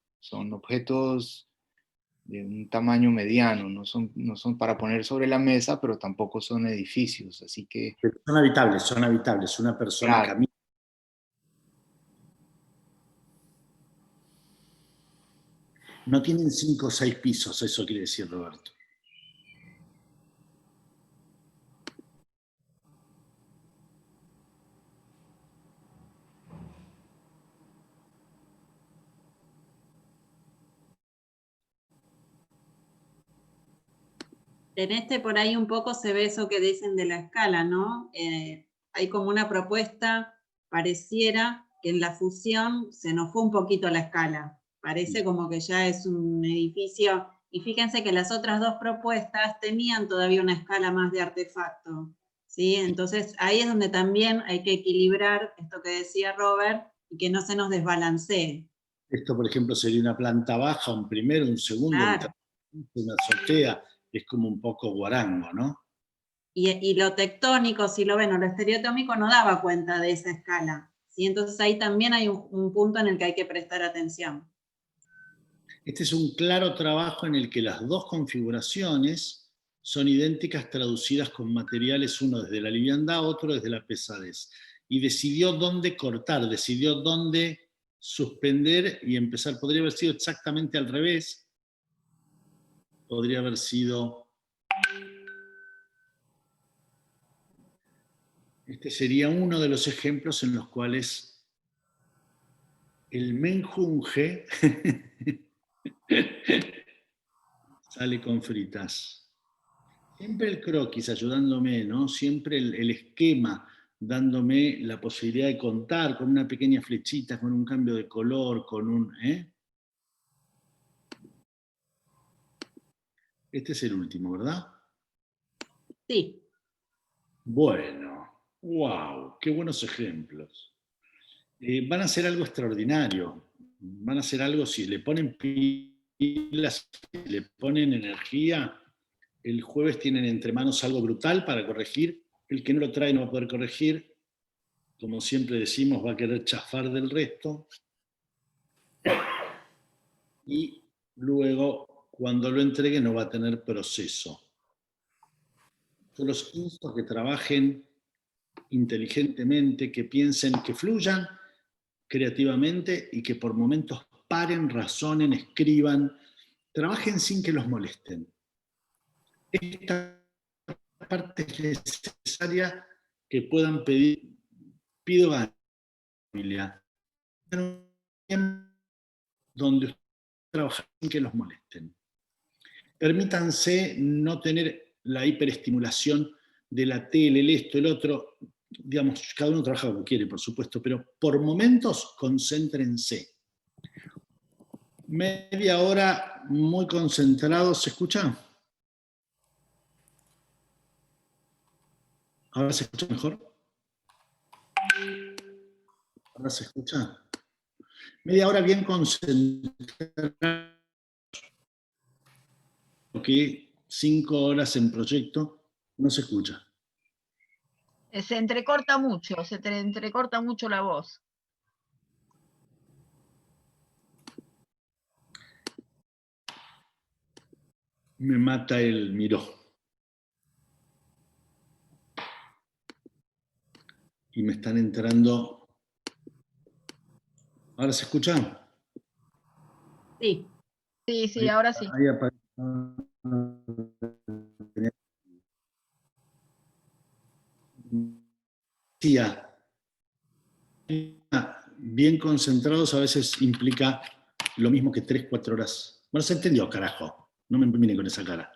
de un tamaño mediano, no son para poner sobre la mesa, pero tampoco son edificios, así que... Pero son habitables, una persona claro. camina. No tienen 5 o 6 pisos, eso quiere decir Roberto. En este por ahí un poco se ve eso que dicen de la escala, ¿no? Hay como una propuesta, pareciera que en la fusión se nos fue un poquito la escala. Parece como que ya es un edificio, y fíjense que las otras dos propuestas tenían todavía una escala más de artefacto, ¿sí? Entonces ahí es donde también hay que equilibrar esto que decía Robert, y que no se nos desbalancee. Esto, por ejemplo, sería una planta baja, un primero, un segundo, claro. Una azotea, es como un poco guarango, ¿no? Y lo tectónico, si lo ven, o lo estereotómico no daba cuenta de esa escala, ¿sí? Entonces ahí también hay un punto en el que hay que prestar atención. Este es un claro trabajo en el que las dos configuraciones son idénticas traducidas con materiales, uno desde la liviandad, otro desde la pesadez. Y decidió dónde cortar, decidió dónde suspender y empezar. Podría haber sido exactamente al revés. Podría haber sido... Este sería uno de los ejemplos en los cuales el menjunje sale con fritas. Siempre el croquis ayudándome, ¿no? Siempre el esquema dándome la posibilidad de contar con una pequeña flechita, con un cambio de color, con un... Este es el último, ¿verdad? Sí. Bueno, wow, qué buenos ejemplos. Van a hacer algo extraordinario. Van a hacer algo, si le ponen pilas, si le ponen energía, el jueves tienen entre manos algo brutal para corregir. El que no lo trae no va a poder corregir. Como siempre decimos, va a querer chafar del resto. Y luego, cuando lo entregue, no va a tener proceso. Yo los insto a que trabajen inteligentemente, que piensen, que fluyan creativamente y que por momentos paren, razonen, escriban, trabajen sin que los molesten. Esta parte es necesaria que puedan pedir, pido a la familia, donde ustedes trabajan sin que los molesten. Permítanse no tener la hiperestimulación de la tele, el esto, el otro. Digamos, cada uno trabaja como quiere, por supuesto, pero por momentos concéntrense. Media hora muy concentrados, ¿se escucha? ¿Ahora se escucha mejor? ¿Ahora se escucha? Media hora bien concentrados. Porque 5 horas en proyecto no se escucha. Se entrecorta mucho, entrecorta mucho la voz. Me mata el miró. Y me están entrando... ¿Ahora se escucha? Sí. Sí, ahora sí. Ahí aparece. Bien concentrados a veces implica lo mismo que 3-4 horas. Bueno, se entendió, carajo. No me miren con esa cara.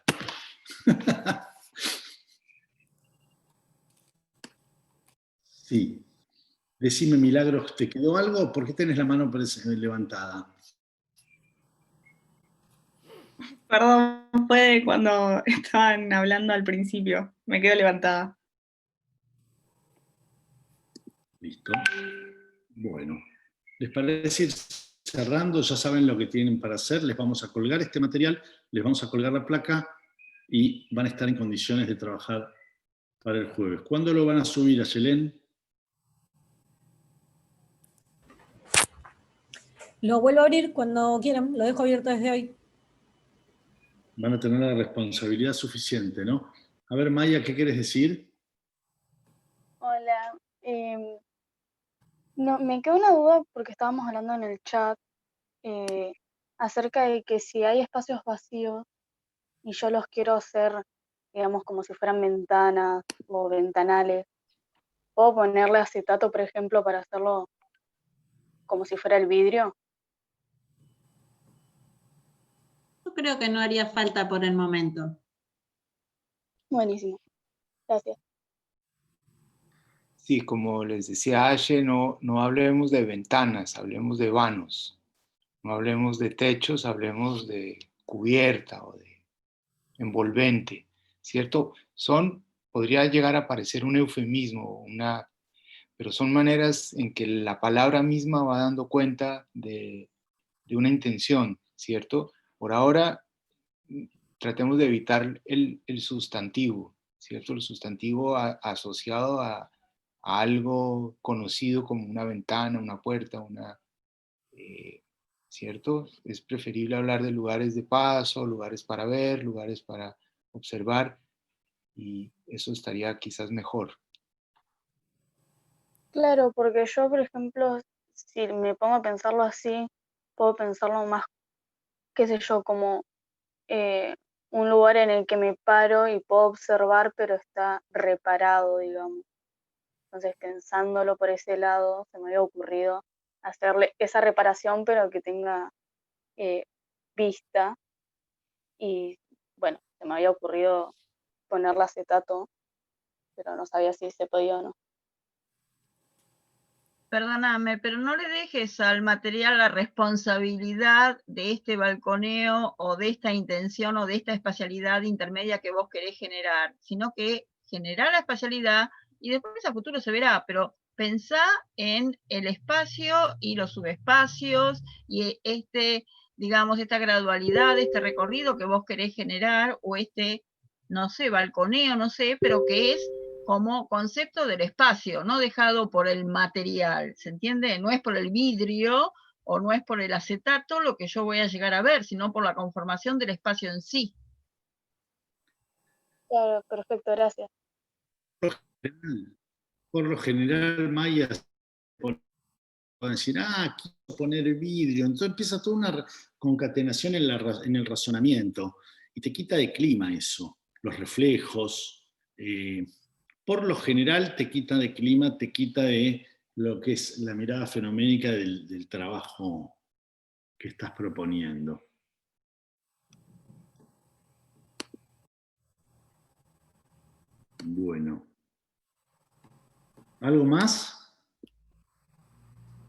Sí. Decime, Milagros, ¿te quedó algo? ¿Por qué tenés la mano levantada? Perdón, fue cuando estaban hablando al principio. Me quedo levantada. Listo. Bueno, ¿les parece ir cerrando? Ya saben lo que tienen para hacer. Les vamos a colgar este material, les vamos a colgar la placa y van a estar en condiciones de trabajar para el jueves. ¿Cuándo lo van a subir, Ayelén? Lo vuelvo a abrir cuando quieran, lo dejo abierto desde hoy. Van a tener la responsabilidad suficiente, ¿no? A ver, Maya, ¿qué quieres decir? Hola. No, me quedó una duda porque estábamos hablando en el chat acerca de que si hay espacios vacíos y yo los quiero hacer, digamos, como si fueran ventanas o ventanales, ¿puedo ponerle acetato, por ejemplo, para hacerlo como si fuera el vidrio? Yo creo que no haría falta por el momento. Buenísimo. Gracias. Sí, como les decía Ashe, no hablemos de ventanas, hablemos de vanos. No hablemos de techos, hablemos de cubierta o de envolvente, ¿cierto? Podría llegar a parecer un eufemismo, pero son maneras en que la palabra misma va dando cuenta de una intención, ¿cierto? Por ahora, tratemos de evitar el sustantivo, ¿cierto? El sustantivo asociado a algo conocido como una ventana, una puerta, ¿cierto? Es preferible hablar de lugares de paso, lugares para ver, lugares para observar, y eso estaría quizás mejor. Claro, porque yo, por ejemplo, si me pongo a pensarlo así, puedo pensarlo más, qué sé yo, como un lugar en el que me paro y puedo observar, pero está reparado, digamos. Entonces, pensándolo por ese lado, se me había ocurrido hacerle esa reparación, pero que tenga vista. Y bueno, se me había ocurrido ponerle acetato, pero no sabía si se podía o no. Perdóname, pero no le dejes al material la responsabilidad de este balconeo o de esta intención o de esta espacialidad intermedia que vos querés generar, sino que generá la espacialidad y después a futuro se verá, pero pensá en el espacio y los subespacios y digamos, esta gradualidad, este recorrido que vos querés generar o no sé, balconeo, no sé, pero que es como concepto del espacio, no dejado por el material, ¿se entiende? No es por el vidrio o no es por el acetato lo que yo voy a llegar a ver, sino por la conformación del espacio en sí. Claro, perfecto, gracias. Por lo general, Maya pueden decir, quiero poner el vidrio. Entonces empieza toda una concatenación en el razonamiento y te quita de clima eso, los reflejos. Por lo general te quita de clima, te quita de lo que es la mirada fenoménica del trabajo que estás proponiendo. Bueno. ¿Algo más?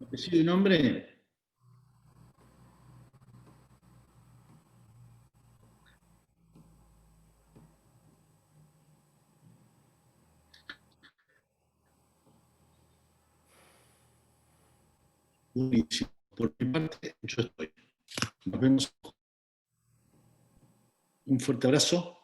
¿Apellido y nombre? Buenísimo. Por mi parte, yo estoy. Nos vemos. Un fuerte abrazo.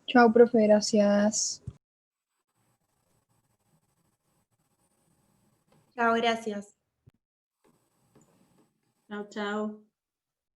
Chao, profe, gracias. Chao, gracias. Chao, chao.